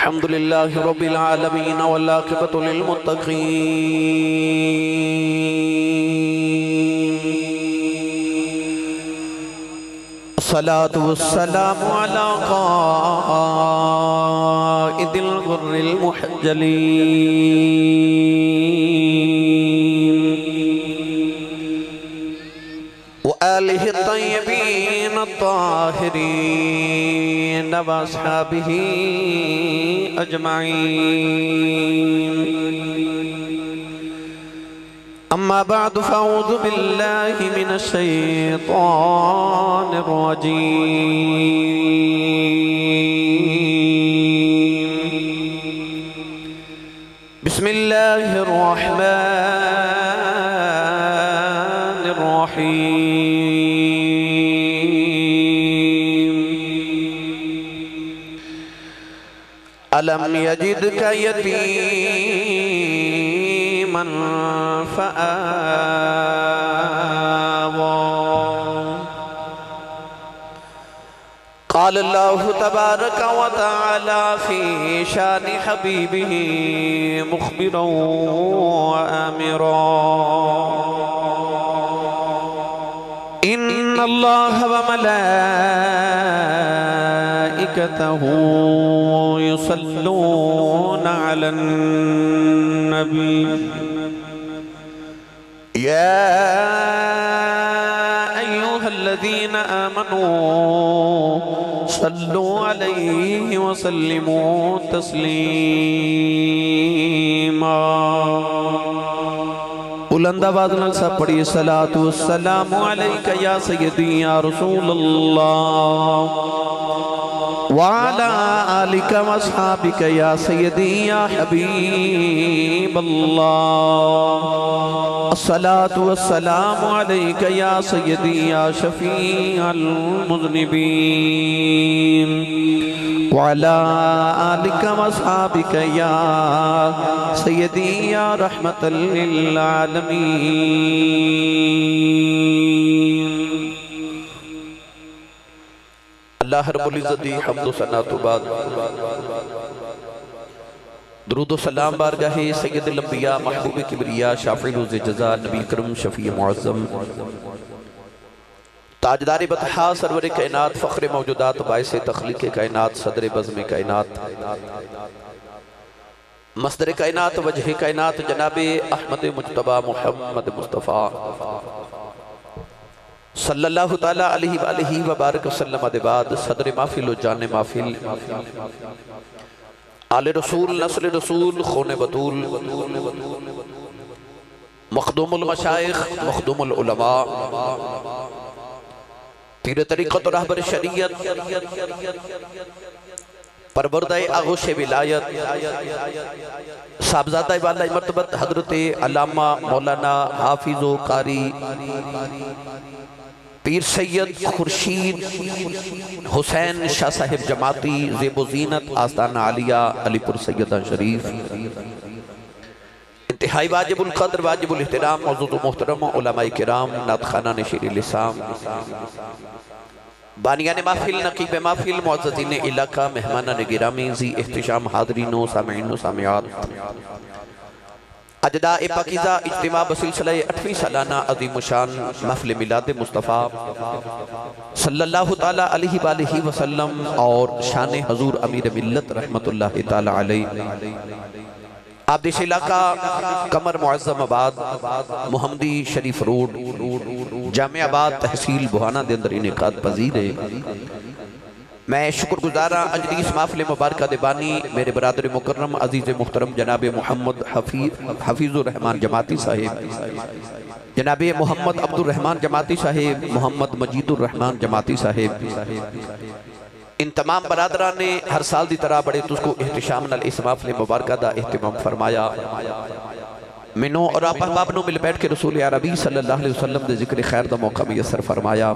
الحمد لله رب العالمين والعاقبة للمتقين الصلاة والسلام على قائد الغر المحجلين وآله الطيبين الطاهرين وأصحابه أجمعين أما بعد فأعوذ بالله من الشيطان الرجيم بسم الله الرحمن الرحيم ألم يجدك يتيما فآوى قال الله تبارك وتعالى في شان حبيبه مخبرا وآمرا إن الله وملائكته يصلون على النبي يا أيها الذين آمنوا صلوا عليه وسلموا تسليما بلند آواز نال سب پڑھی الصلاة والسلام علیک یا سیدی یا رسول اللہ وعلى آلك واصحابك يا سيدي يا حبيب الله الصلاة والسلام عليك يا سيدي يا شفيع المذنبين وعلى آلك واصحابك يا سيدي يا رحمة للعالمين اللہ رب العزت دی حمد و ثنا تو بعد درود و سلام بارگاہ سید الانبیاء محبوب کبریاء شافع روز جزا نبی کرم شفیع معظم تاجدار بطحا سرور کائنات فخر موجودات باعث تخلیق کائنات صدر بزم کائنات مصدر کائنات وجہ کائنات جناب احمد مجتبہ محمد مصطفیٰ صلی اللہ تعالیٰ علیہ وآلہ وبارک وسلم بعد صدر محفل و جان محفل آل رسول نسل رسول خون بطول مخدوم المشائخ مخدوم العلماء پیر طریقت و رہبر شریعت پروردہ آغوش ولایت صاحبزادہ والا مرتبت حضرت علامہ مولانا حافظ و قاری پیر سید خورشید حسین شاہ صاحب جماعتی زیب و زینت آستانہ علیہ علی پور سیدہ شریف انتہائی واجب القدر واجب الاحترام معزز و محترم علماء کرام نادخانہ شیر لسام بانیان محفل نقیب محفل معززین علاقہ مہمانہ گرامی ذی احتشام حاضرین و سامعین و سامعات اجداء پاکیزہ اجتماع بسلسلہ 8ویں سالانہ عظیم شان محفل میلاد مصطفیٰ صلی اللہ تعالیٰ علیہ وآلہ وسلم اور شان حضور امیر ملت رحمت اللہ تعالیٰ علیہ آبدیش علاقہ قمر معظم آباد محمدی شریف روڈ جامع آباد تحصیل بہانہ دے اندر انعقاد پذیر ہے میں شکر گزارا اجلیس محفل مبارکہ دیبانی میرے برادر مکرم عزیز محترم جناب محمد حفیظ الرحمن جماعتی صاحب جناب محمد عبد الرحمن جماعتی صاحب محمد مجید الرحمن جماعتی صاحب ان تمام برادران نے ہر سال دی طرح بڑے تس کو احتشام نال اس محفل مبارکہ دا اہتمام فرمایا منو اور آپ احباب نو مل بیٹھ کے رسول عربی صلی اللہ علیہ وسلم دے ذکر خیر دا موقع میسر فرمایا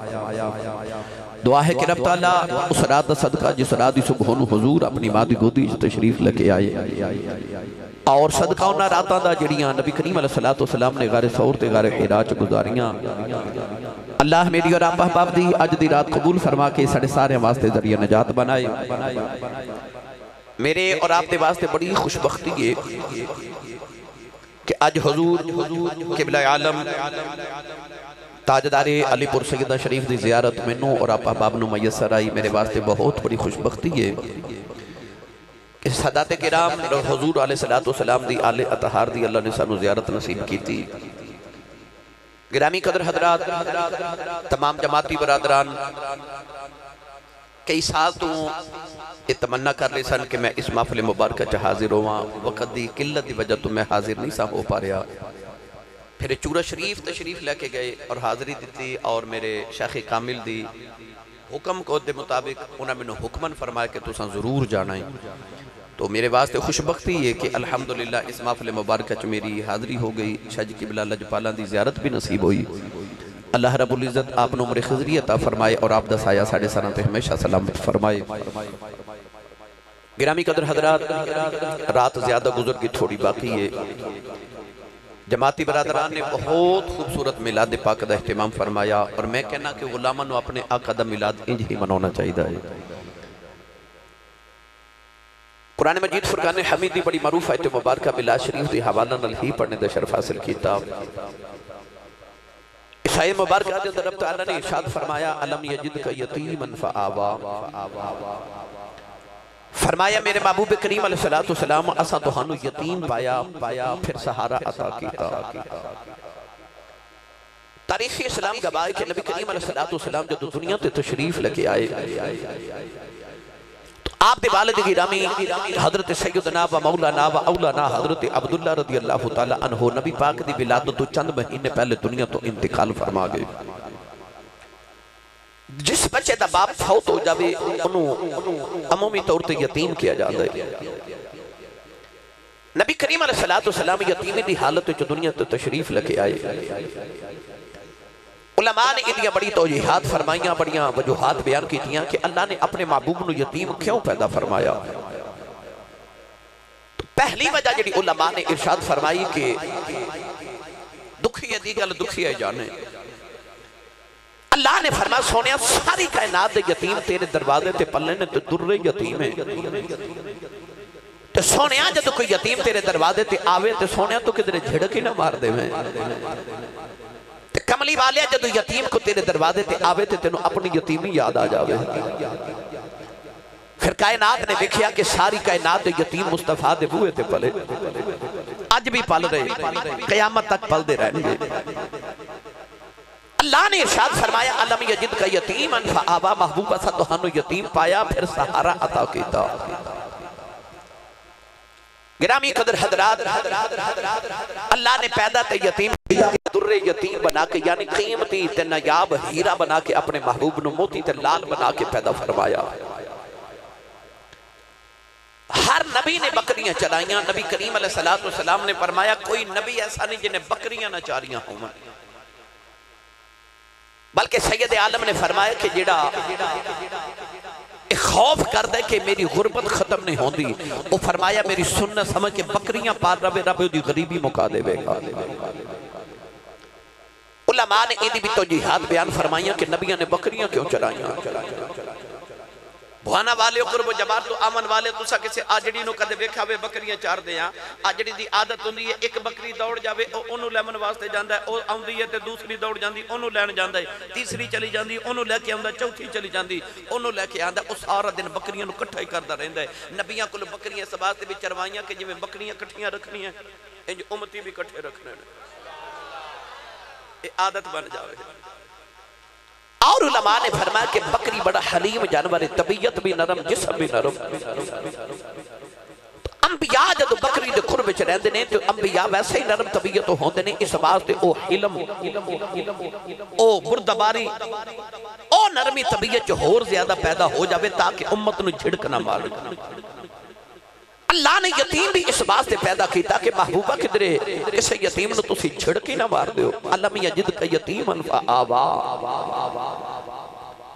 دعا ہے کہ رب تعالیٰ اس رات دا صدقہ جس رات دی سبحان حضور اپنی مادی گودی تشریف لکے آئے اور صدقہ انہا راتاں دا جڑیاں نبی کریم علیہ السلام نے غار ثور تے غار حراج گزاریاں اللہ میری اور آپ احباب دی آج دی رات قبول فرما کے سارے واسطے ذریعہ نجات بنائے میرے اور آپ کے واسطے بڑی خوشبختی ہے کہ آج حضور قبلہ عالم تاجدار علی پور سیدہ شریف دی زیارت میں نو اور آپ احباب نو میسر آئی. میرے واسطے بہت بڑی خوشبختی ہے کہ سادات کرام حضور علیہ السلام دی آل اطہار دی اللہ نے سانو زیارت نصیب کی تھی. گرامی قدر حضرات، تمام جماعتی برادران، کئی سال تو یہ تمنا کر لے سن کہ میں اس محفل مبارکہ چا حاضر ہوا. وقت دی قلت دی وجہ تو میں حاضر نہیں سا ہو پا رہا. پھر چورہ شریف تشریف لے کے گئے اور حاضری دیتی، اور میرے شیخ کامل دی حکم کو دے مطابق انہوں نے حکمن فرمایا کہ تساں ضرور جانا ہے. تو میرے واسطے خوشبختی ہے کہ الحمدللہ اس محفل مبارکہ چ میری حاضری ہو گئی. شاہ قبلہ لجپالاں دی زیارت بھی نصیب ہوئی. اللہ رب العزت آپ نے عمر خضری عطا فرمائے اور آپ دا سایہ ساڑھے سراں تے ہمیشہ سلامت فرمائے. گرامی قدر حضرات، رات زیادہ گزر کی تھوڑی باقی ہے. جماعتی برادران نے بہت خوبصورت میلاد پاک دا اہتمام فرمایا، اور میں کہنا کہ غلاماں نو اپنے آقا دا میلاد انج ہی منانا چاہیے ہے. قرآن مجید فرقان حمیدی بڑی معروف آیت مبارکہ میلاد شریف دی حوالہ نال ہی پڑھنے دا شرف حاصل کیتا. اس آیت مبارکہ دے اندر رب تعالیٰ نے ارشاد فرمایا الم یجدک یتیما فآوا. فرمایا میرے محبوب کریم علیہ السلام اسا تہانو یتیم پایا پھر سہارا عطا کیتا. تاریخ اسلام گواہ ہے کہ نبی کریم علیہ السلام جب دنیا تے تشریف لگے آئے تو آپ دے والد گرامی حضرت سیدنا و مولانا و اولانا حضرت عبداللہ رضی اللہ تعالیٰ عنہ نبی پاک دی ولادت تو چند مہینے پہلے دنیا تو انتقال فرما گئے. جس بچے دا باپ فوت ہو جاوے انہوں عمومی طور تے یتیم کیا جاتا ہے. نبی کریم علیہ السلام یتیمی دی حالت جو دنیا تے تشریف لگے آئے. علماء نے انہی بڑی توجیحات فرمائیاں، بڑیاں وجوہات بیان کی تھیاں کہ اللہ نے اپنے محبوب نو یتیم کیوں پیدا فرمایا. پہلی وجہ جڑی علماء نے ارشاد فرمائی کہ دکھی ہے دی گل دکھی ہے جانے. اللہ نے فرمایا سونیا ساری کائنات دے یتیم تیرے دروازے تے پلے نے تے در یتیم ہے. تے سونیا جدو کوئی یتیم تیرے دروازے تے آوے تے سونیا تو کدھر جھڑک ہی نہ مار دے میں. تے کملی والیا جدو یتیم کو تیرے دروازے تے آوے تے تینوں اپنی یتیمی یاد آ جاوے. پھر کائنات نے دیکھیا کہ ساری کائنات دے یتیم مصطفیٰ دے بوئے تے پلے آج بھی پل رہے، قیامت تک پل دے رہنے گے. اللہ نے ارشاد فرمایا علم یجد کا یتیما فآوا، محبوبہ سا تہانو یتیم پایا پھر سہارا عطا کیتا. گرامی قدر حضرات، اللہ نے پیدا تے یتیم در یتیم بنا کے یعنی قیمتی تے نایاب ہیرا بنا کے اپنے محبوب نو موتی تے لال بنا کے پیدا فرمایا. ہر نبی نے بکریاں چلائیاں. نبی کریم علیہ السلام نے فرمایا کوئی نبی ایسا نہیں جنہیں بکریاں نہ چاریاں ہوں، بلکہ سید عالم نے فرمایا کہ جڑا خوف کر دے کہ میری غربت ختم نہیں ہوندی، وہ فرمایا میری سنت سمجھ کے بکریاں پال رہے رب دی غریبی مکا دے گا. علماء نے ایدی بھی توجیحات بیان فرمائیاں کہ نبیوں نے بکریاں کیوں چلائیاں. بھوانا والے قرب و جبار تو آمن والے تو سا کسے آجڑی نو کدے بیکھا ہوئے بکریاں چار دے ہیں. آجڑی دی عادت ہوندی ہے ایک بکری دوڑ جاوے انہوں لیمن واسطے جاندہ ہے، او آندی ہے تے دوسری دوڑ جاندی انہوں لین جاندہ ہے، تیسری چلی جاندی انہوں لے کے آندہ، چوتھی چلی جاندی انہوں لے کے آندہ. اس سارا دن بکریاں نو کٹھا ہی کردہ رہندہ ہے. نبیاں کل بکریاں اس واسطے بھی چروائیاں کہ جی میں بکریاں کٹھیاں رکھنی ہیں انج امتی بھی کٹھے رکھنے ہیں، یہ عادت بن جاوے. اور علماء نے فرمایا کہ بکری بڑا حلیم جانور ہے، طبیعت بھی نرم جسم بھی نرم. انبیاء جب بکری دے قرب چ رہندے نے تو انبیاء ویسے ہی نرم طبیعت ہوندے نے. اس واسطے او حلم او بردباری او نرمی طبیعت جو اور زیادہ پیدا ہو جاوے تاکہ امت نو جھڑک نہ مارے. اللہ نے یتیم بھی اس واسطے پیدا کیتا کہ محبوبہ کدرے اسے یتیم نو تسی جھڑکی نہ مار دیو. علم یجد کا یتیما فآوا.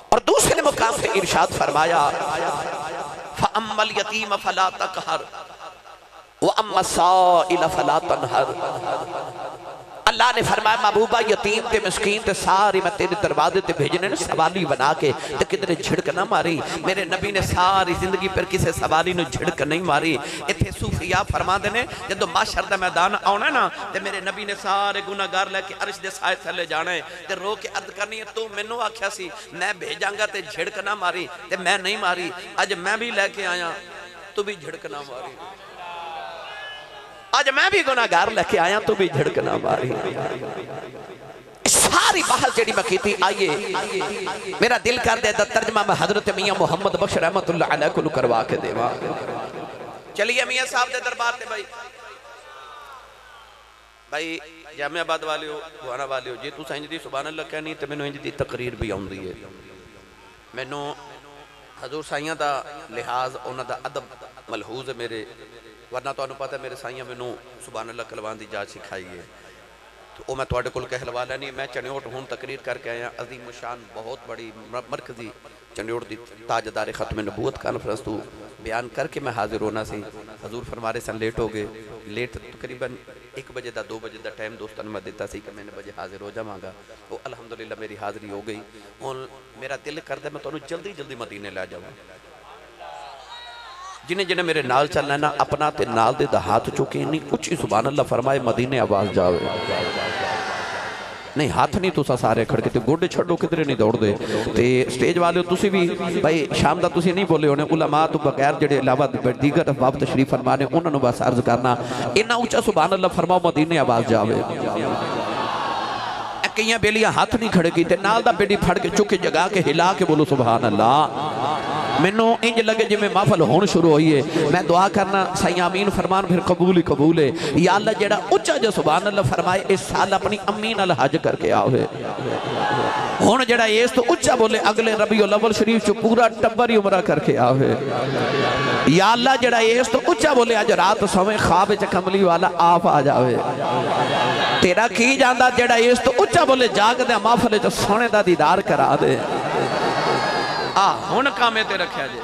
اور دوسرے مقام پہ ارشاد فرمایا فَأَمَّا الْيَتِيمَ فَلَا تَقْهَرْ وَأَمَّا السَّائِلَ فَلَا تَنْهَرْ. اللہ نے فرمایا محبوبہ یتیم تے مسکین تے ساری میں تیرے دروازے تے بھیجنے نے سوالی بنا کے تے کدھر جھڑک نہ ماری. میرے نبی نے ساری زندگی پر کسے سوالی نو جھڑک نہیں ماری. اتھے صوفیاء فرما دینے جدو معاشر دا میدان آنا نا تے میرے نبی نے سارے گناہگار لے کے عرش دے سائے تھلے جانا ہے تے رو کے عرض کرنی ہے تو منو آکھیا سی میں بھیجاں گا تے جھڑک نہ ماری تے میں نہیں ماری. آج میں بھی لے کے آیا تو بھی جھڑک نہ ماری. آج میں بھی گناہگار لے کے آیا تو بھی جھڑک نہ ماری. ساری بحث جڑی میں کیتی آئیے میرا دل کر دے ترجمہ میں حضرت میاں محمد بخش رحمت اللہ علیہ کو کروا کے دے. چلیے میاں صاحب دے دربار تے بھائی جامعہ آباد والے ہو گوانا والے ہو جی تو سنج دی سبحان اللہ کہنی تے مینوں انج دی تقریر بھی آؤں دی ہے. مینوں حضور سائیاں دا لحاظ انہاں دا ادب ملحوظ ہے میرے, ورنہ تو انہوں پتہ ہے میرے سائیاں مینوں سبحان اللہ کلوان دی جاج سکھائی ہے. تو میں توڑے کل کہلوا لینی میں چنیوٹ ہوں تقریر کر کے آیا. عظیم شان بہت بڑی مرکزی چنیوٹ دی تاجدار ختم نبوت کانفرنس تو بیان کر کے میں حاضر ہونا سی. حضور فرمارے سے لیٹ ہو گئے, لیٹ تقریباً 1 بجے دا 2 بجے دا ٹائم دوستان میں دیتا سی کہ میں نے بجے حاضر ہو جا گا. وہ الحمدللہ میری حاضری ہو گئی. اور میرا دل کر دے میں تو انہوں جلدی جلدی مدینے لے جاؤں. جنہیں جنہیں میرے نال چلنا ہے نا اپنا تے نال دے دا ہاتھ چکے نہیں کچھ ہی سبحان اللہ فرمائے مدینے آواز جاوے. نہیں ہاتھ نہیں تو سارے کھڑ کے تے گوڑے چھڑو کدھرے نہیں دوڑ دے. تے سٹیج والے تسی بھی بھائی شام دا تسی نہیں بولے ہونے علماء تو بغیر جڑے علاوہ دیگر افباب تشریف فرمانے انہوں نے بس عرض کرنا انہا اونچا سبحان اللہ فرماؤ مدینے آواز جاوے. کئیاں بیلیاں ہاتھ نہیں کھڑے کی تے نال دا بیڑی پھڑ کے چکے جگا کے ہلا کے بولو سبحان اللہ. منو انج لگے جی میں محفل ہون شروع ہوئی ہے. میں دعا کرنا سائیں آمین فرمان پھر قبول ہی قبول ہے. یا اللہ جڑا اچھا جو سبحان اللہ فرمائے اس سال اپنی امین الحج کر کے آوے. ہون جڑا اس تو اچھا بولے اگلے ربیع الاول شریف جو پورا ٹبر ہی عمرہ کر کے آوے. یا اللہ جڑا اس تو اچھا بولے آج رات سویں خواب چکملی والا آپ آ جاوے. تیرا کی جاندہ جڑا اس تو اچھا بولے جاگ دے محفل جو سونے دا دیدار کرا دے. ہون کامے تے رکھیا جے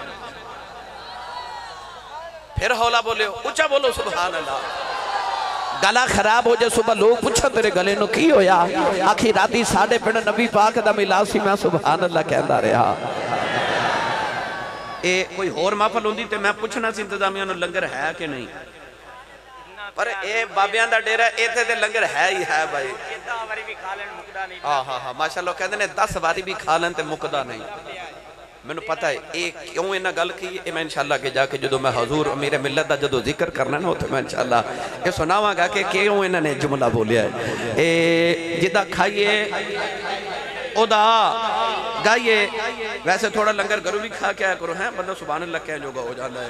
پھر ہولا بولے اچھا بولو سبحان اللہ. گلا خراب ہو جائے صبح لوگ پوچھا تیرے گلے نو کی ہویا آخی راتی ساڑھے پڑھ نبی پاک دا ملاسی میں سبحان اللہ کہندہ رہا. کوئی اور محفل ہوندی تے میں پوچھنا سی انتظامیہ نو لنگر ہے کہ نہیں پر اے بابیاں دا ڈیرہ ایتھے دے لنگر ہے ہی ہے بھائی. ہاں ماشاءاللہ کہندے نے 10 باری بھی کھا لیں تے مقدہ نہیں. میں نے پتہ ہے ایک کیوں انہا گل کی ہے میں انشاءاللہ کہ جا کے جدو میں حضور امیر ملت دا جدو ذکر کرنا نہ ہوتا میں انشاءاللہ یہ سناواں گا کہ کیوں انہا نے جملہ بولیا ہے. جدہ کھائیے او دا گائیے ویسے تھوڑا لنگر گرو بھی کھا کے آیا کرو ہیں بندہ سبحان اللہ کہیں جو گا ہو جانا ہے.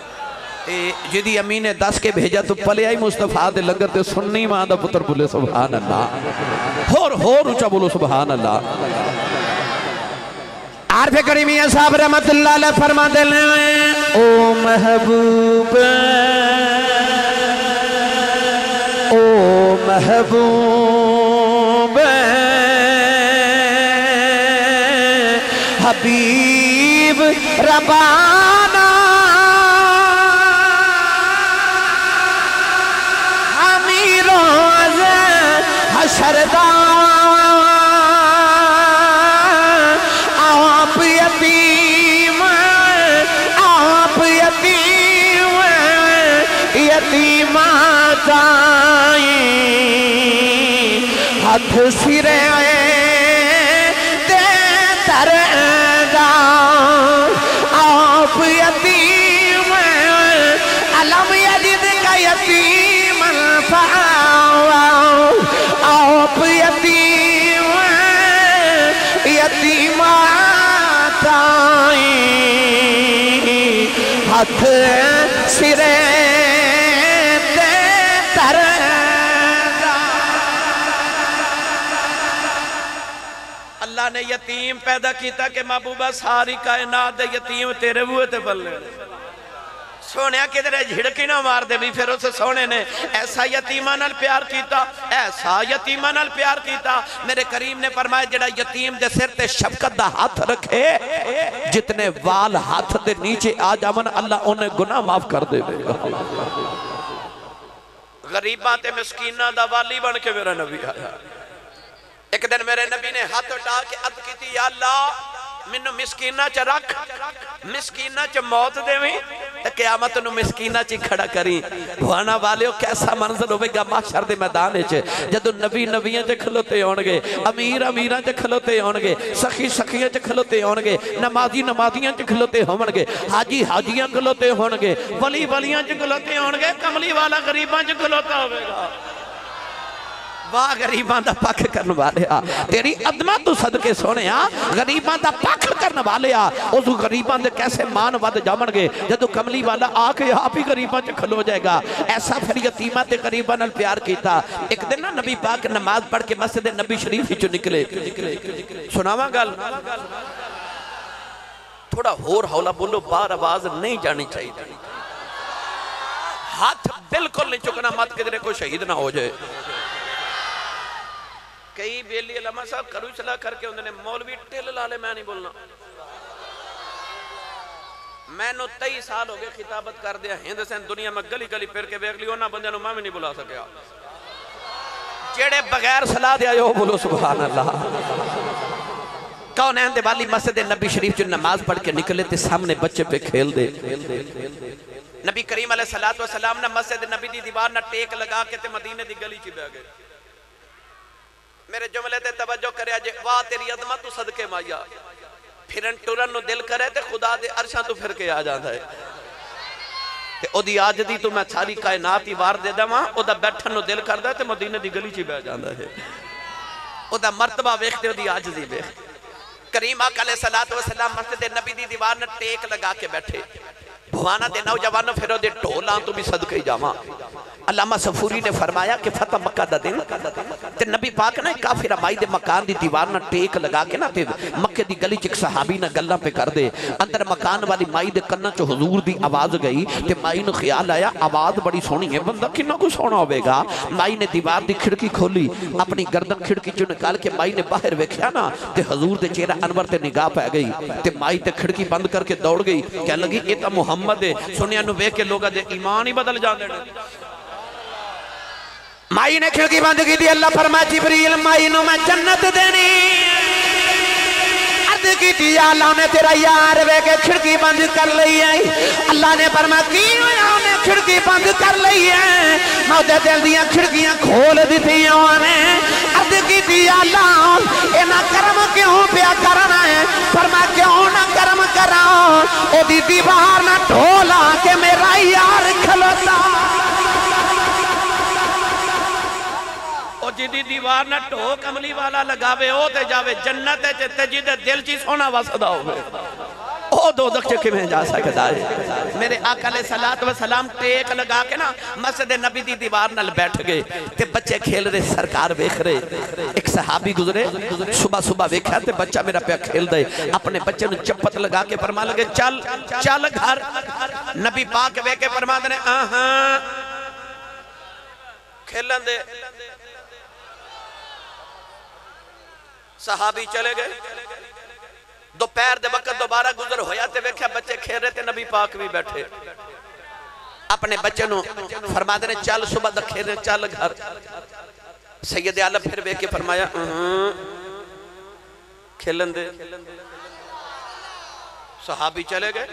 جدی امین نے 10 کے بھیجا تو پلے آئی مصطفیٰ دے لنگر تے سننی ماں دا پتر بولے سبحان اللہ. ہور اچھا بولو سبحان اللہ. عارف کریمیہ صاحب رحمت اللہ علیہ فرما دلے او محبوب او محبوب حبیب ربانا ہمی روز حشردہ ہاتھ سرے دے ترگا آپ یتیم علم یجد کا یتیم فآوا آپ یتیم یتیم آتائی ہاتھ سرے نے یتیم پیدا کیتا کہ محبوبہ ساری کائنات دے یتیم تیرے ہوئے تے پلے سونیا کدھر جھڑکی نہ مار دے بھی پھر اسے سونے نے ایسا یتیمہ نال پیار کیتا ایسا یتیمہ نال پیار کیتا. میرے کریم نے فرمایا جڑا یتیم دے سر تے شفقت دا ہاتھ رکھے جتنے وال ہاتھ دے نیچے آ جامن اللہ انہیں گناہ معاف کر دے. غریباں تے مسکیناں دا والی بن کے میرا نبی آیا. ایک دن میرے نبی نے ہاتھ اٹھا کے عرض کی تھی یا اللہ منو مسکینہ چ رکھ مسکینہ چ موت دیویں تے قیامت نو مسکینہ چ کھڑا کریں. بھوانا والیو کیسا منظر ہوئے گا محشر دے میدان وچ جدوں نبی نبیاں چ کھلوتے ہون گے امیر امیراں چ کھلوتے ہون گے سخی سخیاں چ کھلوتے ہون گے نمازی نمازیاں چ کھلوتے ہون گے حاجی حاجیاں کھلوتے ہون گے ولی ولیاں چ کھلوتے ہون گے کملی والا غریباں چ کھلوتا ہوئے گا. واہ غریباں دا پک کرن والیا تیری عظمت تو صدقے سونیا غریباں دا پک کرن والیا اس غریباں دے کیسے مان ود جامن گے جدو کملی والا آ کے آپ ہی غریباں چ کھلو جائے گا. ایسا پھر یتیماں تے غریباں نال پیار کیتا. ایک دن نا نبی پاک نماز پڑھ کے مسجد نبی شریف وچوں نکلے. سناواں گل تھوڑا ہور ہولا بولو بار آواز نہیں جانی چاہیے. ہاتھ بالکل نہیں چکنا مت کدھر کوئی شہید نہ ہو جائے. کئی بیلی علماء صاحب کرو چلا کر کے انہوں نے مولوی ٹل لالے میں نہیں بولنا. میں نو 23 سال ہو گئے خطابت کر دیا ہند سے دنیا میں گلی گلی پھر کے بیگ لیو نا بندے نو میں بھی نہیں بلا سکیا. جیڑے بغیر صلاح دیا جو بولو سبحان اللہ. کون ہیں دے والی مسجد نبی شریف جو نماز پڑھ کے نکلے تے سامنے بچے پہ کھیل دے. نبی کریم علیہ السلام نے مسجد نبی دی دیوار نہ ٹیک لگا کے تے مدینے دی گلی چی بے گئے. میرے جملے تے توجہ کرے آجے واہ تیری عظمت تو صدقے مایا پھرن ٹورن نو دل کرے تے خدا دے عرشاں تو پھر کے آ جاندہ ہے. تے او دی آج دی تو میں ساری کائنات ہی وار دے داں او دا بیٹھن نو دل کر دے تے مدینہ دی گلی چی بے جاندہ ہے. او دا مرتبہ ویکھتے او دی آج دی بے. کریم آقا علیہ السلام مسجد نبی دی دیوار نے ٹیک لگا کے بیٹھے. بھوانا دے نوجوانوں پھر دے ٹولان تو بھی صدقے جاواں. علامہ صفوری نے فرمایا کہ فتح مکہ دا دن تے نبی پاک نے کافر مائی دے مکان دی دیوار نہ ٹیک لگا کے نہ تے مکہ دی گلی چک صحابی نہ گلہ پہ کر دے. اندر مکان والی مائی دے کنہ چو حضور دی آواز گئی تے مائی نو خیال آیا آواز بڑی سونی ہے بندہ کنہ کو سونا ہوئے گا. مائی نے دیوار دی کھڑکی کھولی اپنی گردن کھڑکی چو نکال کے مائی نے باہر ویکھیا نا تے حضور دے چہرہ انور تے نگاہ پہ گئی تے مائی تے کھڑکی بند کر کے دوڑ گئی. کہہ لگی یہ تا محمد ہے. سنیا نو وے کے لوگا دے ایمان ہی بدل جاندے. مائی نے کھڑکی بند کی دی. اللہ فرمایا جبریل مائی نو میں جنت دینی. عرض کی دی اللہ نے تیرا یار وے کے کھڑکی بند کر لئی ہے. اللہ نے فرمایا کیوں یہاں نے کھڑکی بند کر لئی ہے. موتے دل دیاں کھڑکیاں کھول دیتی نے. عرض کی دی اللہ اینا کرم کیوں پیا کرنا ہے. فرمایا کیوں نہ کرم کرا او دی دیوار نہ ڈھولا کہ میرا یار کھلوتا. جی دیوار نہ ٹھو کملی والا لگاوے او تے جاوے جنت تے جی دے دل چی سونا واسدہ ہوئے او دوزخ چکے میں جا سکتا ہے. میرے آقا علیہ السلام ٹیک لگا کے نا مسجد نبی دی دیوار نال بیٹھ گئے تے بچے کھیل رہے سرکار ویکھ رہے. ایک صحابی گزرے صبح صبح ویکھا تے بچہ میرا پہ کھیل دے. اپنے بچے نو چپت لگا کے فرما لگے چل چل گھر. نبی پاک وے کے فرما دے آہاں کھیلن دے. صحابی چلے گئے. دوپہر دے وقت دوبارہ گزر ہویا تے ویکھیا بچے کھیل رہے تے نبی پاک بھی بیٹھے. اپنے بچے نو فرما دے چل صبح دا کھیل رہے چل گھر. سید عالم پھر ویکھ کے فرمایا کھیلن دے. صحابی چلے گئے.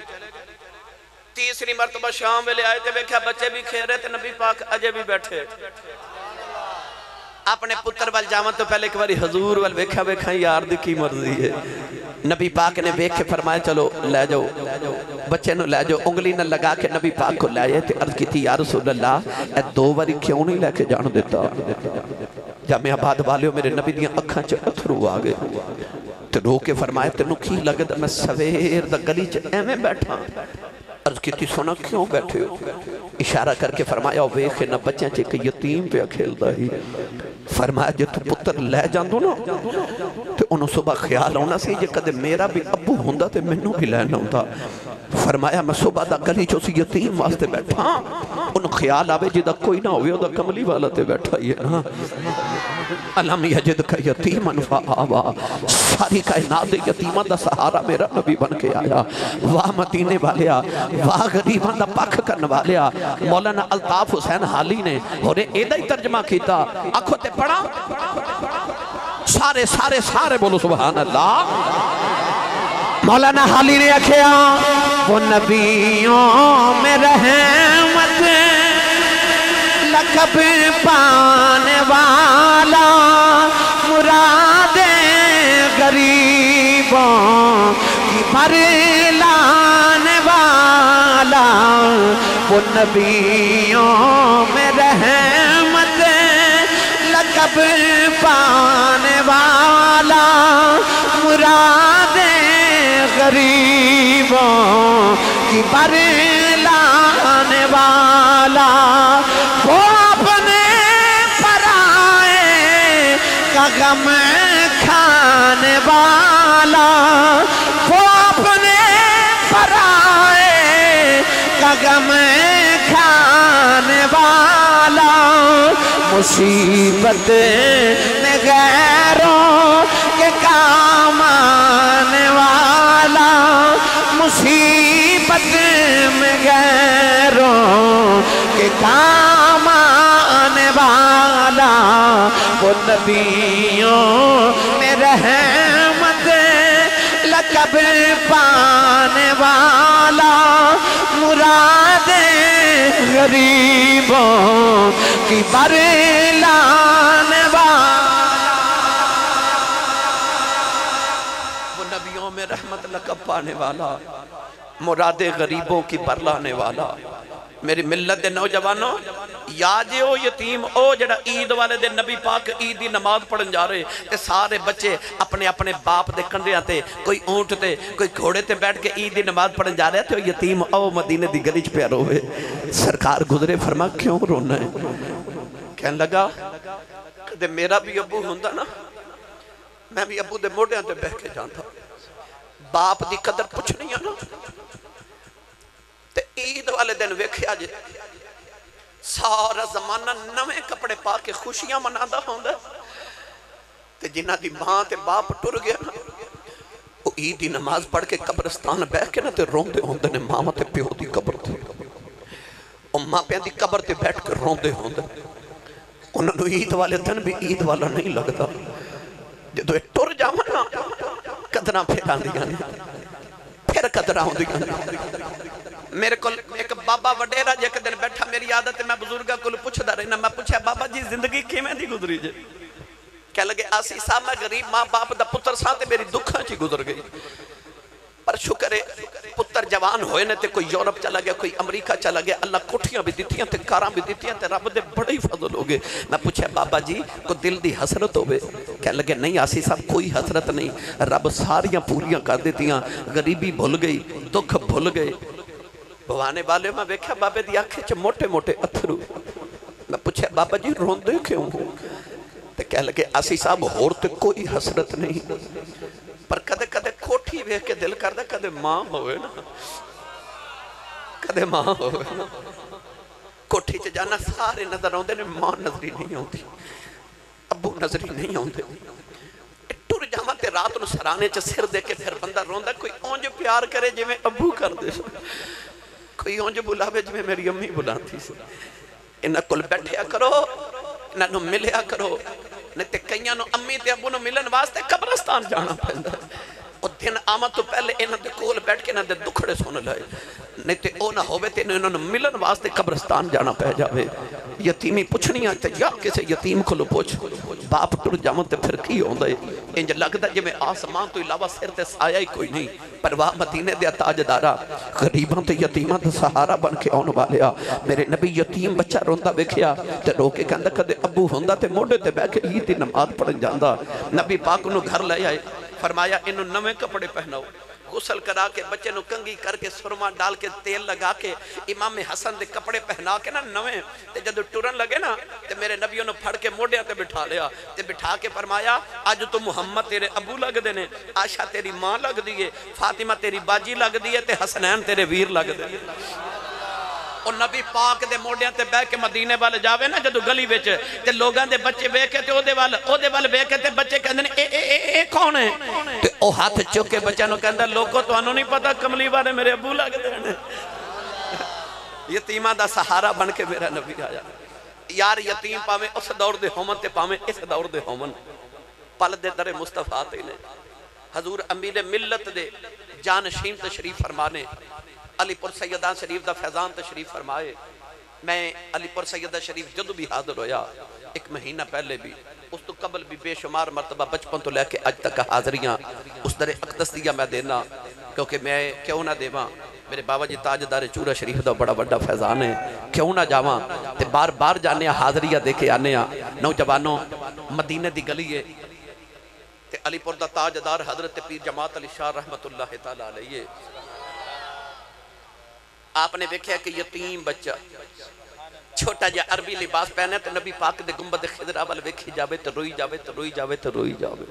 تیسری مرتبہ شام ویلے آئے تے ویکھیا بچے بھی کھیل رہے تے نبی پاک اجے بھی بیٹھے. اپنے پتر وال جاون تو پہلے ایک باری حضور وال ویکھا ویکھا یار دی کی مرضی ہے. نبی پاک نے ویکھ کے فرمایا چلو لے جاؤ بچے نو لے جاؤ. انگلی نہ لگا کے نبی پاک کو لے آئے تے عرض کی تھی یا رسول اللہ اے 2 باری کیوں نہیں لے کے جان دیتا. جامعہ آباد والیوں میرے نبی دیاں اکھاں چ اتھرو آ گئے تے رو کے فرمایا تینوں کی لگدا میں سویر دا گلی چ ایویں بیٹھا. عرض کی تھی سونا کیوں بیٹھے ہو. اشارہ کر کے فرمایا ویکھ نہ بچیاں چ ایک یتیم پہ کھیلدا ہی. فرمایا جے تو پتر لے جاندو نا تے انہوں صبح خیال ہونا سی جے کدے میرا بھی ابو ہوندا تے مینوں بھی لینا ہوندا. فرمایا میں صبح دا گلی چو سی یتیم واسطے بیٹھا ان خیال آوے جدہ کوئی نہ ہوئے دا کملی والا تے بیٹھا ہی ہے نا علم یجد کا یتیمن فآوا ساری کائنات یتیمہ دا سہارا میرا نبی بن کے آیا واہ مدینے والیا واہ غریبان دا پاک کرنے والیا مولانا الطاف حسین حالی نے اور ایدہ ہی ترجمہ کیتا آنکھوں تے پڑھا سارے سارے سارے بولو سبحان اللہ مولانا حالی نے کیا وہ نبیوں میں رحمت لقب پانے والا مراد غریبوں کی پر لانے والا وہ نبیوں میں رحمت لقب پانے والا مراد غریبوں کی پر لانے والا وہ اپنے پرائے کا غم کھانے والا وہ اپنے پرائے کا غم کھانے والا مصیبت میں غیروں کے کام آنے والا مصیبت میں غیروں کے کام آنے والا وہ نبیوں میں رحمت لقب پانے والا مراد غریبوں کی بر لانے والا وہ نبیوں میں رحمت لقب پانے والا مراد غریبوں کی بر لانے والا میری ملت دے نوجوانوں یاد ہو یتیم او جڑا عید والے دے نبی پاک عید دی نماز پڑھن جا رہے تے سارے بچے اپنے اپنے باپ دے کنڈیاں تے کوئی اونٹ تے کوئی گھوڑے تے بیٹھ کے عید دی نماز پڑھن جا رہے تے یتیم او مدینے دی گلی چ پیا روے سرکار گزرے فرما کیوں رونا ہے کہنے لگا کہ میرا بھی ابو ہوندا نا میں بھی ابو دے موڑیاں تے بیٹھ کے جاندا باپ دی قدر پوچھنی ہے نا تے عید والے دن ویکھیا جے سارا زمانہ نویں کپڑے پا کے خوشیاں منادا ہوندا تے جنہ دی ماں تے باپ ٹر گیا نا وہ عید دی نماز پڑھ کے قبرستان بیٹھ کے نا تے روندے ہوندے نے ماں تے پیو دی قبر تے ماں پیو دی قبر تے بیٹھ کے روندے ہوندے انہوں نے عید والے دن بھی عید والا نہیں لگتا جدو ٹر جاواں نا قدراں پھر آندیاں پھر قدراں ہوندیاں میرے کو ایک بابا وڈیرا جے دن بیٹھا میری عادت ہے میں بزرگاں کو پوچھدا رہنا میں پوچھا بابا جی زندگی کیویں دی گزری جے کہہ لگے آسی صاحب میں غریب ماں باپ دا پتر ساں تے میری دکھاں چی گزر گئی پر شکر ہے پتر جوان ہوئے نے تے کوئی یورپ چلا گیا کوئی امریکہ چلا گیا اللہ کوٹھیاں بھی دیتیاں تے کاراں بھی دیتیاں تے رب دے بڑے فضل ہو گئے میں پوچھا بابا جی کو دل دی حسرت ہوئے کہہ لگے نہیں آسی صاحب کوئی حسرت نہیں رب ساریاں پوریاں کر دیتیاں غریبی بھول گئی دکھ بھول گئے بوانے والے میں بیکھا بابے دی آنکھیں چھ موٹے موٹے اتھرو میں پوچھا بابا جی روندے کیوں ہوں تے کہہ لگے آسی صاحب اور تے کوئی حسرت نہیں پر کدے کدے کوٹھی بیک کے دل کر دے کدے ماں ہوئے نا کدے ماں ہوئے نا کوٹھی چ جانا سارے نظر ہوندے نے ماں نظری نہیں ہوندی ابو نظری نہیں ہوندے ٹر جاواں تے رات نو سرانے چ سر دے کے پھر بندہ روندا کوئی اونج پیار کرے جویں ابو کر دے کوئی اونج بلاوے جویں میری امی بلاندی سی انہاں کول بیٹھیا کرو انہاں نو ملیا کرو نہیں تے کئیاں نو امی تے ابو نو ملن واسطے قبرستان جانا پیندا او دن آمد تو پہلے انہاں دے کول بیٹھ کے انہاں دے دکھڑے سن لائے نہیں تے او نہ ہووے تے انہاں نو ملن واسطے قبرستان جانا پہ جاوے یتیمی پوچھنی تے یا کسے یتیم کھلو پوچھ باپ ٹر جاواں تے پھر کی ہوندا ہے انج لگدا جویں آسمان تو علاوہ سر تے سایہ ہی کوئی نہیں پرواہ مدینے دے تاجدارا غریباں تے یتیماں دا سہارا بن کے آن والیا میرے نبی یتیم بچہ روندا ویکھیا تے رو کے کہندا کدے ابو ہوندا تے موڈے تے بیٹھ کے عید دی نماز پڑھن جاندا نبی پاک نو گھر لے آئے فرمایا انہوں نویں کپڑے پہناؤ غسل کرا کے بچے نو کنگی کر کے سرما ڈال کے تیل لگا کے امام حسن دے کپڑے پہنا کے نا نویں تے جدو ٹورن لگے نا تے میرے نبیوں نے پھڑ کے موڑیاں تے بٹھا لیا تے بٹھا کے فرمایا آج تو محمد تیرے ابو لگ دینے، عائشہ تیری ماں لگ دیئے، فاطمہ تیری باجی لگ دیئے تے حسنین تیرے ویر لگ دیئے۔ اور نبی پاک دے موڑیاں تے بے کے مدینے والے جاوے نا جدو گلی بیچے تے لوگاں دے بچے بے کے تے او دے والے بے کے تے بچے کہندے اے کون ہے تے او ہاتھ چکے بچہ نو کہندہ لوگوں تو انہوں نہیں پتا کملی والے میرے ابو لگ دینے۔ یتیمہ دا سہارا بن کے میرا نبی آیا یار یتیم پاویں اس دور دے ہومن تے پاویں اس دور دے ہومن پل دے در مصطفیٰ تے نے حضور امیر ملت دے جانشین تشریف فرمانے علی پور سیدان شریف دا فیضان تشریف فرمائے۔ میں علی پور سیدہ شریف جدو بھی حاضر ہویا ایک مہینہ پہلے بھی اس تو قبل بھی بے شمار مرتبہ بچپن تو لے کے اج تک حاضریاں اس در اقدس دیا میں دینا کیونکہ میں کیوں نہ دیواں میرے بابا جی تاجدار چورا شریف دا بڑا بڑا فیضان ہے کیوں نہ جاواں تے بار بار جانے حاضریہ دے کے آنے نوجوانوں مدینہ دی گلی ہے تے علی پور دا تاجدار حضرت پیر جماعت علی شاہ رحمت اللہ تعالیٰ علیہ آپ نے دیکھا کہ یتیم بچہ چھوٹا جا عربی لباس پہنے تو نبی پاک دے گنبد خضرہ والے ویکھی جاوے تو روئی جاوے تو روئی جاوے تو روئی جاوے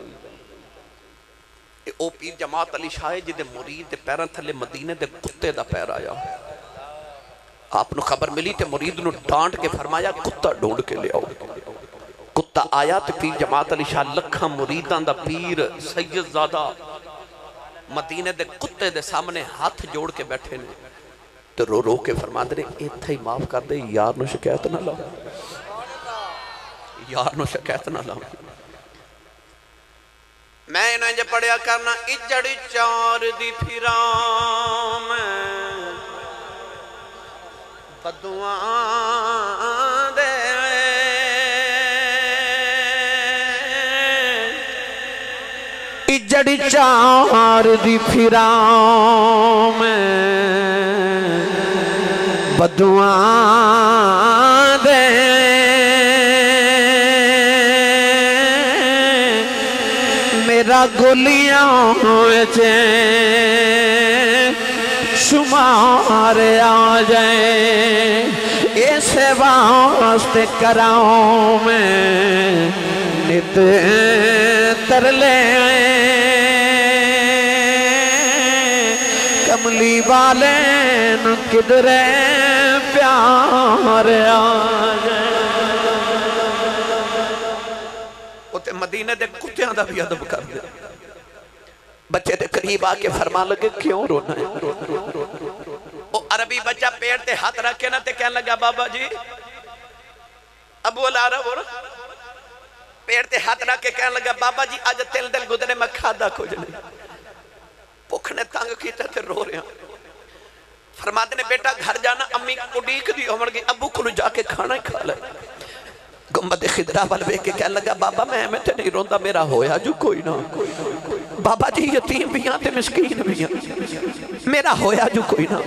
او پیر جماعت علی شاہ جی دے مرید دے پیران تھلے مدینے دے کتے دا پیر آیا آپ نو خبر ملی تے مرید نو ڈانٹ کے فرمایا کتا ڈھونڈ کے لے آؤ کتا آیا تے پیر جماعت علی شاہ لکھا مریدان دا پیر سید زادہ مدینے دے کتے دے سامنے ہاتھ جوڑ کے بیٹھے نے تو رو رو کے فرما دے ایتھا ہی معاف کر دے یار نو شکایت نہ لاؤ یار نو شکایت نہ لاؤ میں انہیں جب پڑھیا کرنا اجڑ چار دی پھرام بدوان دے اجڑ چار دی پھرام بدوان دے میرا گلیاں وچے شمار آ جائیں ایسے واسطے کراؤں میں نت ترلے کملی والے نو کدرے پیار آ جائیں تے مدینہ دے کتیاں دا بھی ادب کر دے بچے دے قریب آکے فرما لگے کیوں رونا ہے او عربی بچہ پیڑ تے ہاتھ رکھے نا تے کہنے لگا بابا جی ابو العرب ہو رہا پیڑ تے ہاتھ رکھے کہنے لگا بابا جی آج تل دل گزرے میں کھادا کھوج نہیں پکھنے تانگ کیتا تے رو رہے ہیں فرما دے نے بیٹا گھر جانا امی اڈیک دی عمر گئی ابو کو جا کے کھانا ہی کھا لے گنبد خضرہ والوے کے کہنے لگا بابا میں تے نہیں روندہ میرا ہویا جو کوئی نہ بابا جی یتیم بھی ہیں تے مسکین بھی ہیں میرا ہویا جو کوئی نہ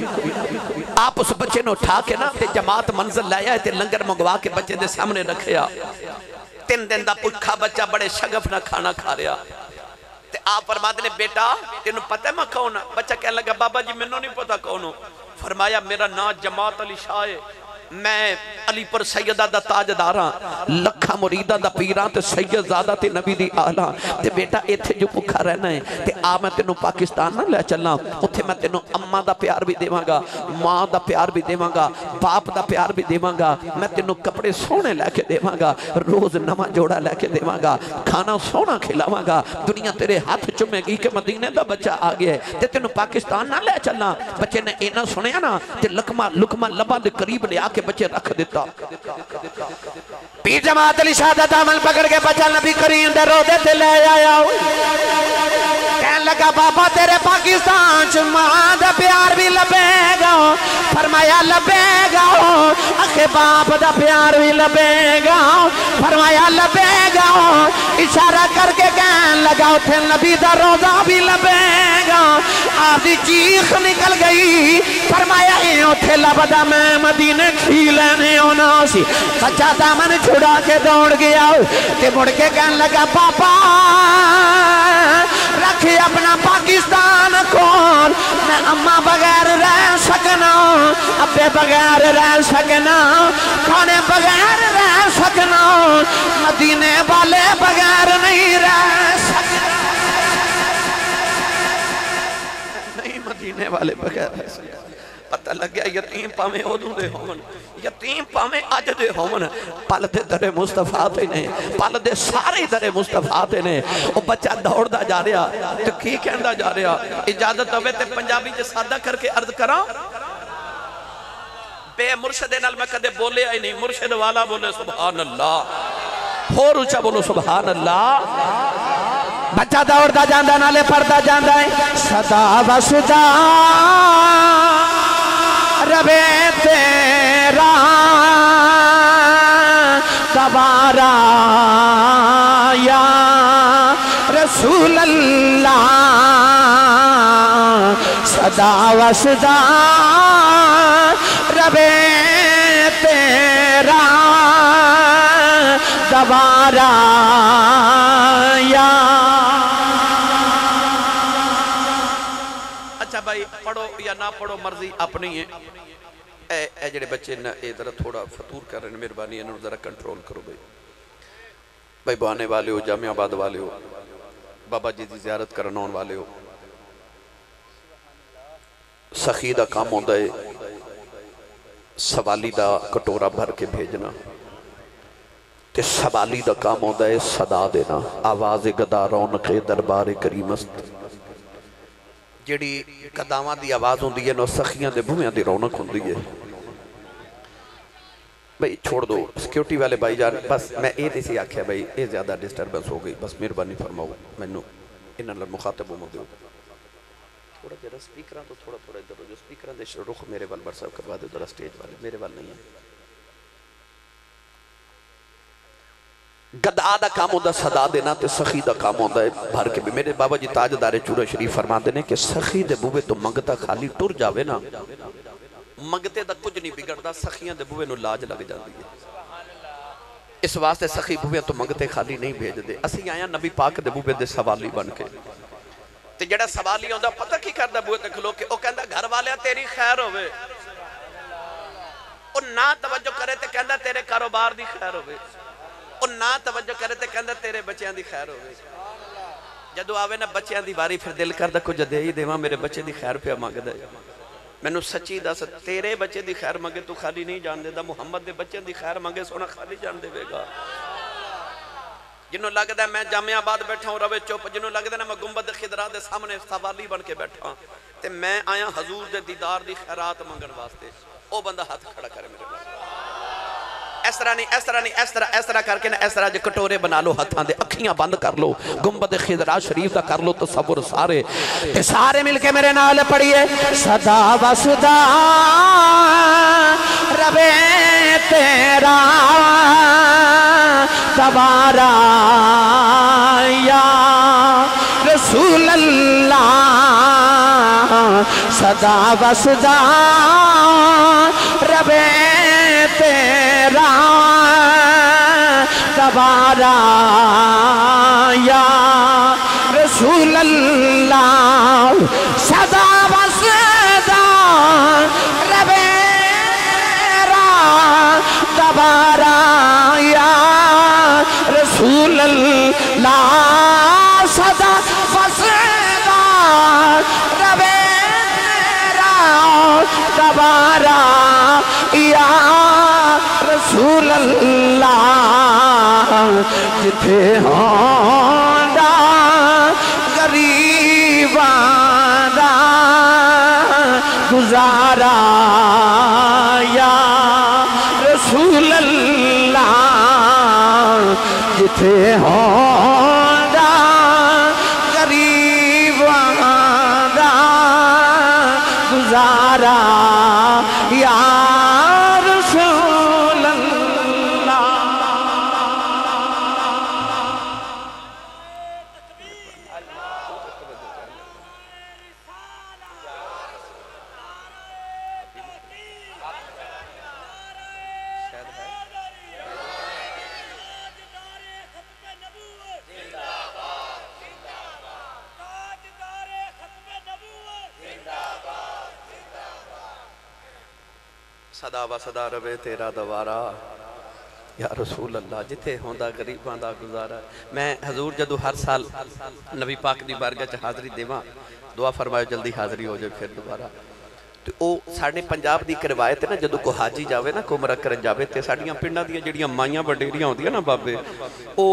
آپ اس بچے نے اٹھا کے نا تے جماعت منزل لایا تے لنگر منگوا کے بچے دے سامنے رکھیا 3 دن دا پکھا بچہ بڑے شگف نہ کھانا کھا رہا تے آپ فرماتے نے بیٹا تینوں پتہ ہے میں کون ہوں بچہ کہنے لگا بابا جی میں نہیں پتا کون ہوں فرمایا میرا نام جماعت علی شاہ ہے میں علی پر سیدہ دا تاجداراں لکھا مریدہ دا پیران تے سید زادہ تے نبی دی آلہ تے بیٹا ایتھے جو پکھا رہنا ہے تے میں تینوں پاکستان نہ لے چلنا اتھے میں تینوں اممہ دا پیار بھی دیواں گا ماں دا پیار بھی دیواں گا باپ دا پیار بھی دیواں گا میں تینوں کپڑے سونے لے کے دیواں گا روز نواں جوڑا لے کے دیواں گا کھانا سونا کھلاواں گا دنیا تیرے ہاتھ چمے گی کہ مدینے دا بچہ آگیا ہے تے تینوں پاکستان نہ لے چلنا بچے نے اینا سنیا نا تے لکمہ لبا دے قریب لے آ کے بچے رکھ دیتا پیر جماعت علی شاہ دا دامن پکڑ کے بچہ نبی کریم دے روزے تے لے آیا کہنے لگا بابا تیرے پاکستان چ ماں دا پیار بھی لبے گا فرمایا لبے گا اکھے باپ دا پیار بھی لبے گا فرمایا لبے گا اشارہ کر کے کہنے لگا اتھے نبی دا روزہ بھی لبے گا آپ دی چیخ نکل گئی فرمایا اتھے لبدا میں مدینے کھی لینے ہونا سی بچہ دامن چھڑا کے دوڑ گیا تے مڑ کے کہنے لگا پاپا رکھے اپنا پاکستان کون میں اماں بغیر رہ سکنا ابے بغیر رہ سکنا کھانے بغیر رہ سکنا مدینے والے بغیر نہیں رہ سکنا نہیں مدینے والے بغیر رہ سکنا پتہ لگ گیا یتیم پامیں ادوں دے ہون یتیم پامیں اج دے ہون پل دے در مصطفیٰ تے نے پل دے سارے در مصطفیٰ تے نے او بچہ دوڑ دا جا رہا تو کی کہندا جا رہا اجازت ہوئے تے پنجابی جے سادہ کر کے عرض کراں بے مرشد نال میں کدے بولے آئی نہیں مرشد والا بولے سبحان اللہ اور اونچا بولو سبحان اللہ بچہ دوڑ دا جاندہ نالے پردہ جاندہ ہے صدا و صدا ربے تیرا دوبارہ یا رسول اللہ صدا و صدا ربے تیرا دوبارہ یا اچھا بھائی پڑھو یا نہ پڑھو مرضی اپنی ہے اے جڑے بچے ذرا تھوڑا فطور کر رہے ہیں مہربانی انہوں ذرا کنٹرول کرو بھائی بہانے والے ہو جامعہ آباد والے ہو بابا جی دی زیارت کرنا والے ہو سخی دا کام ہوندا ہے سوالی دا کٹورا بھر کے بھیجنا تے سوالی دا کام ہوندا ہے صدا دینا آواز گدا رونق دربار کریمست جڑی قدامہ دی آواز ہوندی ہے نو سخیاں دے بھویاں دی رونق ہوندی ہے بھائی چھوڑ دو سیکیورٹی والے بھائی جان بس میں اے تیسی آکھیا بھائی اے زیادہ ڈسٹربنس ہو گئی بس مہربانی فرماؤ مینوں انہاں نال مخاطب ہو دیو تھوڑا جرا سپیکراں تو تھوڑا ادھر ہو جو سپیکراں دے رخ میرے وال برساو کروا دے ذرا سٹیج والے میرے وال نہیں ہے گدا دا کام ہوندا صدا دینا تے سخی دا کام ہوندا ہے بھر کے بھی میرے بابا جی تاجدار چورا شریف فرماندے نے کہ سخی دے بوے تو منگتا خالی ٹر جاوے نا منگتے دا کچھ نہیں بگڑدا سخیاں دے بوے نو لاج لگ جاندی ہے اس واسطے سخی بوے تو منگتے خالی نہیں بھیج دے اسی آیا نبی پاک دے بوے دے سوالی بن کے تے جڑا سوالی ہوندا پتہ کی کردا بوے تے کھلو کے او کہندا گھر والے تیری خیر ہوے او نہ توجہ کرے تے کہندا تیرے کاروبار دی خیر ہوے اور نہ توجہ کرے تے کہندا تیرے بچیاں دی خیر ہوئے جدو آوے نا بچیاں دی باری پھر دل کردہ کچھ دے ہی دیواں میرے بچے دی خیر پہ مانگ دے میں نو سچی دس تیرے بچے دی خیر مانگے تو خالی نہیں جان دے دا محمد دے بچے دی خیر مانگے سونا خالی جان دے گا جنہوں لگ دا میں جامعہ آباد بیٹھا ہوں روے چوپ جنہوں لگ دا میں گنبد خضرا دے سامنے سوالی بن کے بیٹھا ہوں تے میں آیا حضور دے دیدار دی خیرات مانگن واسطے او بندہ ہاتھ کھڑا کرے میرے بارے اس طرح نہیں اس طرح نہیں اس طرح کر کے نا اس طرح جو کٹورے بنا لو ہتھاں دے اکھیاں بند کر لو گنبد خضرا شریف دا کر لو تصور سارے تے سارے مل کے میرے نال پڑھیے صدا و صدا ربے تیرا دوبارہ یا رسول اللہ صدا و صدا ربے تیرا دوبارہ یا رسول اللہ صدا و صدا ربے تیرا دوبارہ یا رسول اللہ صدا و صدا ربے تیرا دوبارہ یا رسول اللہ جتھے ہوندا غریباں دا گزارا یا رسول اللہ جتھے ہوندا غریباں دا گزارا یا صدا و صدا رہے تیرا دوارا یا رسول اللہ جتے ہوندہ غریباں دا گزارا. میں حضور جدو ہر سال نبی پاک دی بارگاہ چ حاضری دیواں دعا فرمائے جلدی حاضری ہو جائے پھر دوبارہ. تو او ساڑھے پنجاب دی ایک روایت ہے نا جدو کو حاجی جاوے نا کو عمرہ کرن جاوے تے ساڑھیاں پنڈاں دیاں جڑیاں مائیاں وڈیریاں ہوندیاں نا بابے او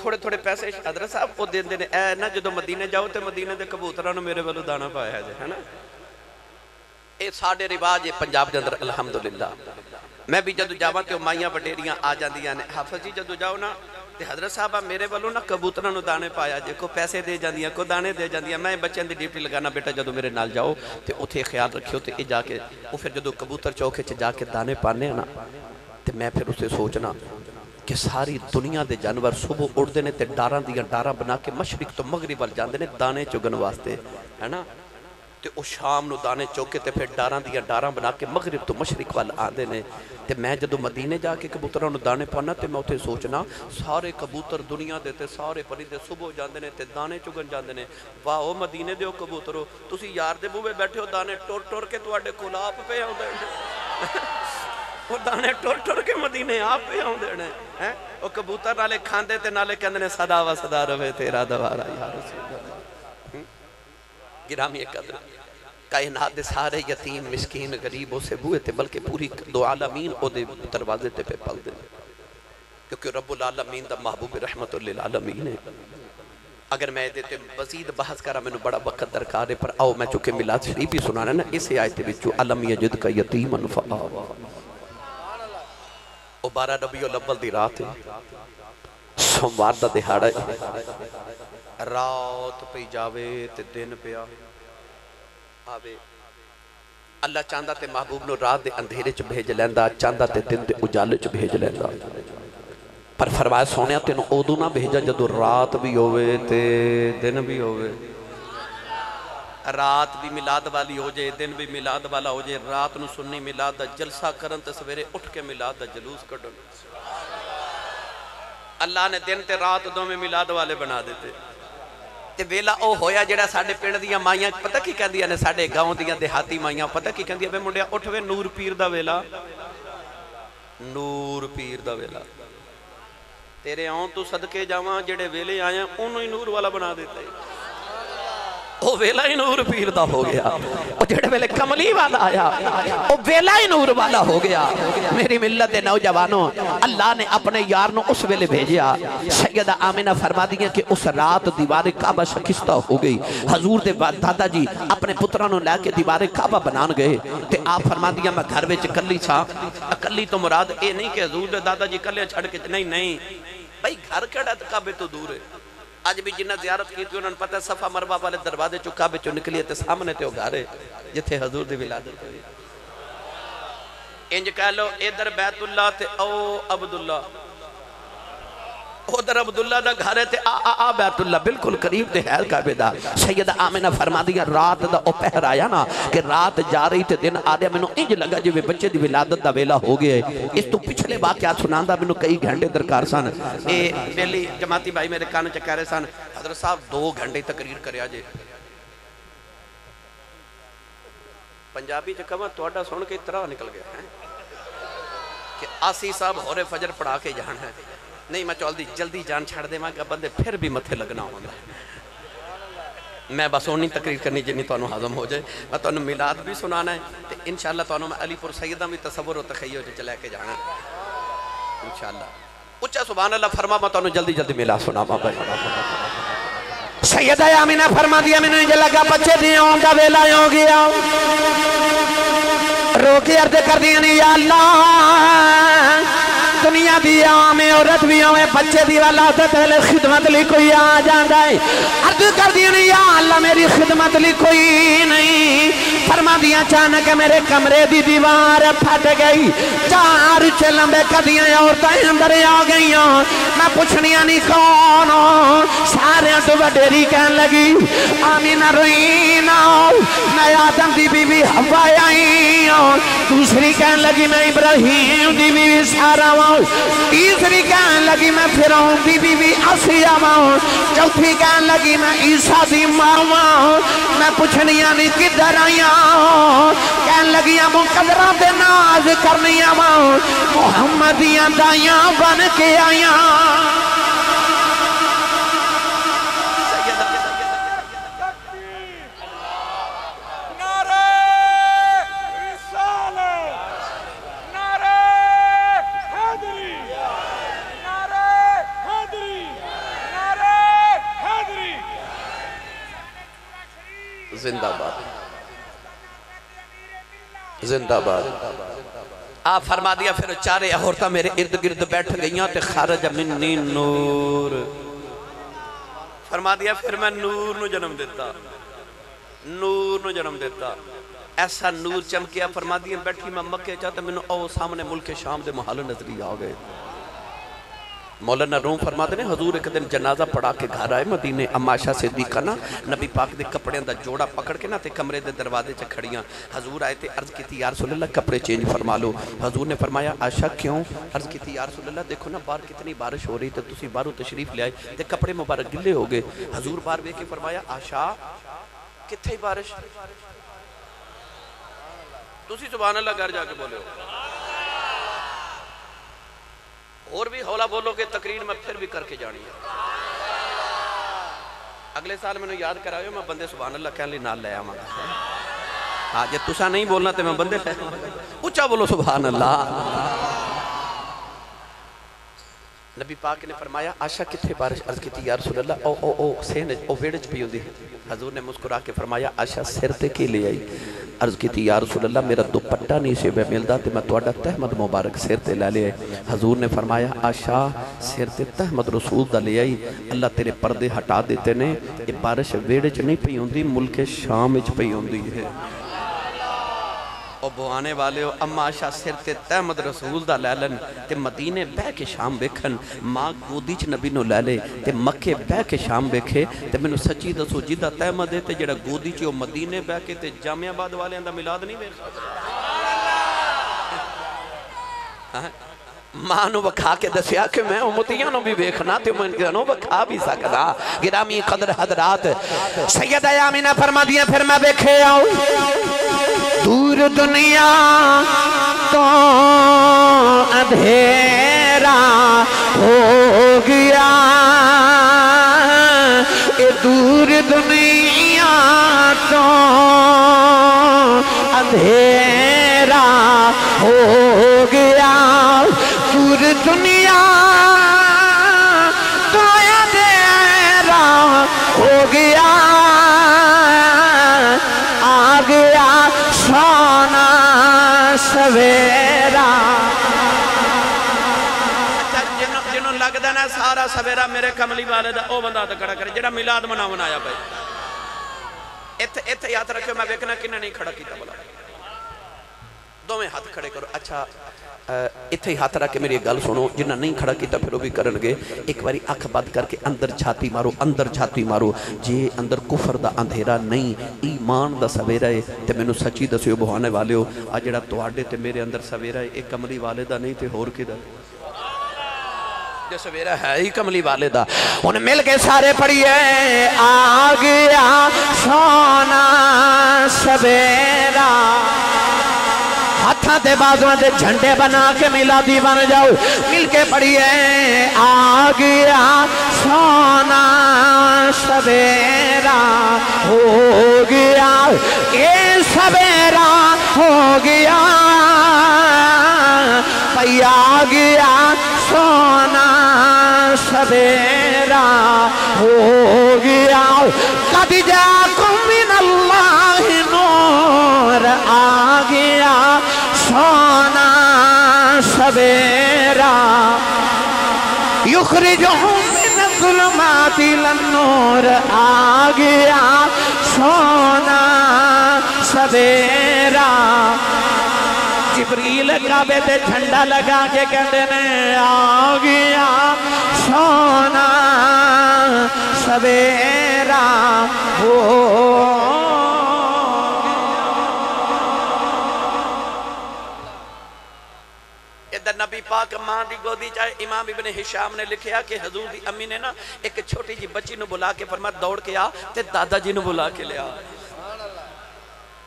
تھوڑے تھوڑے پیسے حضرت صاحب کو دین دینے اے نا جدو مدینے جاؤ تے مدینے دے کبوتراں نو میرے والو دانا پایا ہے نا. اے ساڑھے رواج پنجاب دے اندر الحمدللہ. میں بھی جدو جاواں تے مائیاں وڈیریاں آ جاندیاں نے حافظ جی جدو جاؤ نا تے حضرت صاحبہ میرے والوں نا کبوتراں نو دانے پایا جے کو پیسے دے جاندیاں کو دانے دے جاندیاں. میں بچوں دی ڈیوٹی لگانا بیٹا جدو میرے نال جاؤ تے اتھے خیال رکھیو تے اے جا کے وہ پھر جدو کبوتر چوکے چ جا کے دانے پانے نا تے میں پھر اسے سوچنا کہ ساری دنیا دے جانور صبح اڑ دینے تے ڈاراں دیاں ڈاراں بنا کے مشرق تو مغرب وال جاندے نے دانے چگن واسطے ہے نا. تے او شام نو دانے چوکے تے پھر ڈاراں دیاں ڈاراں بنا کے مغرب تو مشرق وال آندے نے. تے میں جدو مدینے جا کے کبوتراں نو دانے پانا تے میں اتھے سوچنا سارے کبوتر دنیا دے تے سارے پرندے صبح جاندے نے تے دانے چگن جاندے نے. واہ او مدینے دے او کبوترو تسی یار دے بوے بیٹھے ہو دانے ٹور ٹور کے تواڈے کول آپ پہ آوندے نے او دانے ٹور ٹور کے مدینے آپ پہ آوندے نے ہیں. او کبوتر نالے کھاندے تے نالے کہندے نے صدا و صدا رہے تیرا دوارا یا رسول اللہ. گرامی قدر کائنات دے سارے یتیم مسکین غریب اسے بوئے تھے بلکہ پوری دو عالمین او دے دروازے تے پہ پل دے کیونکہ رب العالمین دا محبوب رحمت للعالمین ہے. اگر میں دیتے مزید بحث کرا میں نے بڑا وقت درکار ہے پر آؤ میں چونکہ میلاد شریف بھی سنانا نا اسے آیت بچو علم یجد کا یتیمن فآوا. او 12 ربیع الاول دی رات ہے سوموار دا دہاڑا ہے. رات پہ جاوے تے دن پہ آوے. اللہ چاندہ تے محبوب نو رات دے اندھیرے چ بھیج لیندہ چاندہ تے دن دے اجالے چ بھیج لیندہ. پر فرمایا سونے تین اودو نہ بھیجا جدو رات بھی ہوئے تے دن بھی ہوئے. رات بھی میلاد والی ہو جائے دن بھی میلاد والا ہو جائے. رات نو سنی میلاد دا جلسہ کرن تے سویرے اٹھ کے میلاد دا جلوس کڈن. اللہ نے دن تے رات دو میں میلاد والے بنا دیتے. تے ویلا او ہویا جڑا ساڑھے پنڈ دیاں مائیاں پتہ کی کہہ دیا نے ساڑھے گاؤں دیاں دیہاتی مائیاں پتہ کی کہہ دیا بے منڈیا اٹھوے نور پیر دا ویلا. نور پیر دا ویلا تیرے آن تو صدقے جاواں جڑے ویلے آیا انہوں ہی نور والا بنا دیتے. او ویلا ہی نور پیر دا ہو گیا. او جڑے ویلے کملی والا آیا او ویلا ہی نور والا ہو گیا. میری ملت نوجوانوں اللہ نے اپنے یار نو اس ویلے بھیجیا. سیدہ آمینہ فرما دیا کہ اس رات دیوار کعبہ شکستہ ہو گئی. حضور دے دادا جی اپنے پترانوں لے کے دیوار کعبہ بنان گئے تے آپ فرما دیا میں گھر وچ کلی سا. کلی تو مراد اے نہیں کہ حضور دے دادا جی کلے چھڑ کے نہیں بھائی گھر کڑا کعبے تو دور ہے. آج بھی جنہ زیارت کی تھی انہوں نے پتہ صفحہ مربع والے دروازے چو کعبے چو نکلیے تے سامنے تے وہ گھر ہے جتھے حضور دی ولادت ہوئی. انج کہہ لو ادھر بیت اللہ تے او عبداللہ ادھر عبداللہ دا گھر ہے تے آ بیت اللہ بالکل قریب تے ہے کعبے دا. سیدہ آمینہ فرما دیا رات دا او پہر آیا نا کہ رات جا رہی تے دن آ رہا میں نے انج لگا جو بچے دی ولادت دا ویلا ہو گیا ہے. اس تو پچھلے واقعات سناندہ میں نے کئی گھنٹے درکار سن. اے بیلی جماعتی بھائی میرے کانے چکہ رہے سن حضرت صاحب 2 گھنٹے تقریر کرے آجے. پنجابی چکہ توڑا سن کے اترا نکل گیا ہے کہ آسی صاحب ہورے فجر پڑھا کے جان ہے. نہیں میں جلدی جان چھاڑ دے ماں کہ بندے پھر بھی متھے لگنا ہوگا. میں بس اونی تقریر کرنی جنہی تو انہوں حضم ہو جائے. میں تو انہوں میلاد بھی سنانا ہے انشاءاللہ تو انہوں میں علی پور سیدہ میں تصور و تخیل جو چلے کے جانا ہے انشاءاللہ. اچھا سبحان اللہ فرما میں تو انہوں جلدی میلاد سنا ماں بھائی. سیدہ آمینہ فرما دیا میں نے لگا بچے دیوں کا ویلا ہو گیا. رو کے عرض کر دیا نہیں یا اللہ دنیا دی آمیں عورت بھی ہوئے بچے دی والا ہوتا پہلے خدمت لی کوئی آ جاندہ ہے. عرض کر دیا نہیں یا اللہ میری خدمت لی کوئی نہیں. فرما دیا چانک میرے کمرے دی دیوار پھٹ گئی. 4 چلمبے کدیاں عورتیں اندر آ گئی. میں پوچھنیا نہیں کون سارے تو وڈیری کہن لگی آمینہ روئینا میں آدم دی بی بی حوا آئی. دوسری کہن لگی میں ابراہیم دی بی بی سارا تیسری کہنے لگی میں فرعون دی بیوی آسیہ ماں، چوتھی کہنے لگی میں عیسیٰ دی ماں ماں، میں پوچھنیاں نہیں کدھر آیاں، کہنے لگیاں مقدرہ دے ناز کرنیاں ماں، محمدیاں دائیاں بن کے آیاں۔ زندہ باد، زندہ باد۔ آپ فرما دیا پھر چارے عورتاں میرے ارد گرد بیٹھ گئیاں تے خارج منی نور، فرما دیا پھر میں نور نو جنم دیتا، نور نو جنم دیتا، ایسا نور چمکیا، فرما دیا بیٹھی میں مکے چاہتا میں او سامنے ملک شام دے محل نظری آگئے۔ مولانا روم فرماتے ہیں حضور ایک دن جنازہ پڑھا کے گھر آئے مدینے، اما عائشہ صدیقہ نا نبی پاک دے کپڑے اندر جوڑا پکڑ کے نا تے کمرے دے دروازے چے کھڑیاں، حضور آئے تے عرض کی تھی یا رسول اللہ کپڑے چینج فرما لو، حضور نے فرمایا عائشہ کیوں؟ عرض کی تھی یا رسول اللہ دیکھو نا باہر کتنی بارش ہو رہی تے تسی باہروں تشریف لے آئے تے کپڑے مبارک گلے ہو گئے، حضور بار بے کے فرمایا عائشہ کتھے بارش؟ تسی سبحان اللہ گھر جا کے بولے ہو، اور بھی حوالہ بولو کہ تقریر میں پھر بھی کر کے جانی ہے۔ اگلے سال میں نے یاد کرایا میں بندے سبحان اللہ کہنے لئے نال لے آماں گا، ہاں جب تسا نہیں بولنا تے میں بندے اچھا بولو سبحان اللہ۔ نبی پاک نے فرمایا عائشہ کتھے بارش؟ عرض کی تھی یا رسول اللہ او سینج او ویڑج پی ہوندی، حضور نے مسکرا کے فرمایا عائشہ سر تے کی لے آئی؟ عرض کی تھی یا رسول اللہ میرا دوپٹہ نہیں سے بے ملدا تے میں تواڈا تحمد مبارک سر تے لے لے آئی۔ حضور نے فرمایا عائشہ سر تے تحمد رسول دا لے آئی، اللہ تیرے پردے ہٹا دیتے نے، یہ بارش ویڑج نہیں پی ہوندی ملک شام وچ پی ہوندی ہے۔ او بوانے والے ہو اما عائشہ سر تے تحمد رسول دا لے لن تے مدینے بہ کے شام بیکھن، ماں گودی چ نبی نو لے لے تے مکے بہ کے شام بیکھے تے میں نو سچی دسو جیدہ تحمد ہے تے جڑا گودی چ مدینے بہ کے تے جامعہ آباد والے اندہ ملاد نہیں بیکھ ماں نو بکھا کے دسیا کہ میں امتیاں نو بھی بیکھنا تے میں نو بکھا بھی سکتا۔ گرامی قدر حضرات سیدہ آمینہ فرما دیا پھر میں بیکھے آؤں دور دنیا تو اندھیرا ہو گیا، اے دور دنیا تو اندھیرا ہو گیا، دور دنیا تو اندھیرا ہو گیا، آ گیا سونا سویرا۔ جنہوں لگ دینا سارا سویرا میرے کملی والدہ او بندہ کھڑا کرے جڑا میلاد مناون آیا بھائی، ایتھے یاد رکھے میں بیکنا کنہ نہیں کھڑا کیتا بولا، دو میں ہاتھ کھڑے کرو۔ اچھا ایتھے ہاتھ رکھ کے میری گل سنو، جنہ نہیں کھڑا کیتا پھر وہ بھی کرنگے، ایک باری اکھ بند کر کے اندر چھاتی مارو، اندر چھاتی مارو، جے اندر کفر دا اندھیرا نہیں ایمان دا سویرہ ہے تے میں نو سچی دسیو بہانے والے ہو، آجڑا تواڈے تے میرے اندر سویرہ ہے ایک کملی والے دا نہیں تے ہور کے دا جو سویرہ ہے ہی کملی والے دا، انہیں مل کے سارے پڑھئے آ گیا سونا سویرہ، ہاتھاں تے بازویں تے جھنڈے بنا کے میلادی بن جاؤ، مل کے پڑھئے آ گیا سونا سویرا ہو گیا، اے سویرا ہو گیا، پئی آ گیا سونا سویرا ہو گیا، قد جاکم من اللہ نور آ گیا سونا سویرا، یخرجہم من الظلمات الی النور آ گیا سونا سویرا۔ جبریل کعبے تے جھنڈا لگا کے کہتے ہیں آ گیا سونا سویرا ہو۔ ادھر نبی نبی پاک ماں دی گودی چاہے امام ابن ہشام نے لکھیا کہ حضور دی امی نے نا ایک چھوٹی جی بچی نو بلا کے فرمایا دوڑ کے آ تے دادا جی نو بلا کے لیا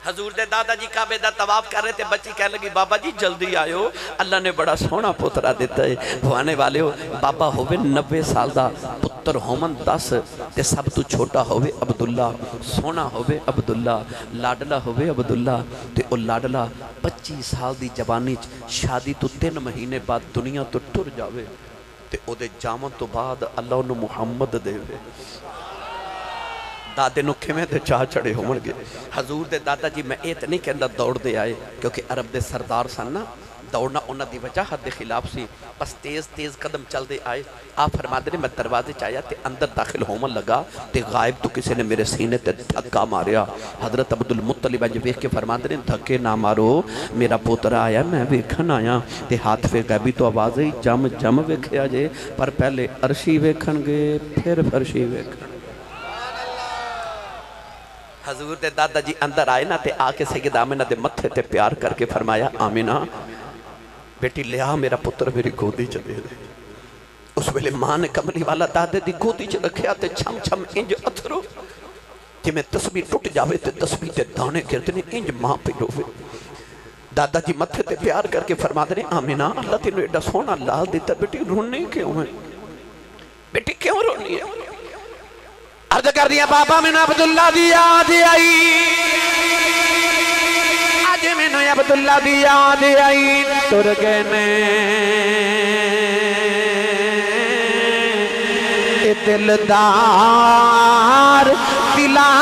حضور دے دادا جی کعبے دا طواف کر رہے تھے بچی کہنے لگی بابا جی جلدی آئیو اللہ نے بڑا سونا پترہ دیتا ہے بھوانے والے ہو بابا ہوئے 90 سال دا پتر ہومن 10 تے سب تو چھوٹا ہوئے عبداللہ سونا ہوئے عبداللہ لاڈلہ ہوئے عبداللہ تے او لاڈلہ 25 سال دی جوانی شادی تو 3 مہینے بعد دنیا تو ٹر جاوے تے او دے جامن تو بعد اللہ انہوں محمد دے وے دادے نکھے میں دے چاہ چڑے ہومن گے حضور دے دادا جی میں ایت نہیں کہندہ دوڑ دے آئے کیونکہ عرب دے سردار سن نا دوڑنا انہاں دی وجہ حد خلاف سی بس تیز تیز قدم چل دے آئے آپ فرما دے میں دروازے چاہیا تے اندر داخل ہومن لگا تے غائب تو کسی نے میرے سینے تے دھکا ماریا حضرت عبدالمطلب آج ویکھ کے فرما دے دھکے نہ مارو میرا پوترا آیا میں ویکھن آیا تے ہاتھ فے غیبی تو آواز ہی جم جم ویکھیا جے پر پہلے عرشی ویکھن گے پھر فرشی ویکھن حضور دے دادا جی اندر آئے نا تے آکے سید آمینہ دے متھے تے پیار کر کے فرمایا آمینہ بیٹی لیا میرا پتر میری گودی چلے دے اس ویلے ماں نے کملی والا دادے دی گودی چل رکھیا تے چھم چھم انج اتھرو کہ میں تسبیح ٹوٹ جاوے تے تسبیح تے دانے گردنے انج ماں پہ روے دادا جی متھے تے پیار کر کے فرما دے آمینہ اللہ تینو ایڈا سونا لال دیتا بیٹی رونے کیوں ہے بیٹی کیوں رونی ہے عرض کر دیا بابا میں نے عبداللہ دی یاد آئی آج میں نے عبداللہ دی یاد آئی ترگے میں دلدار پلا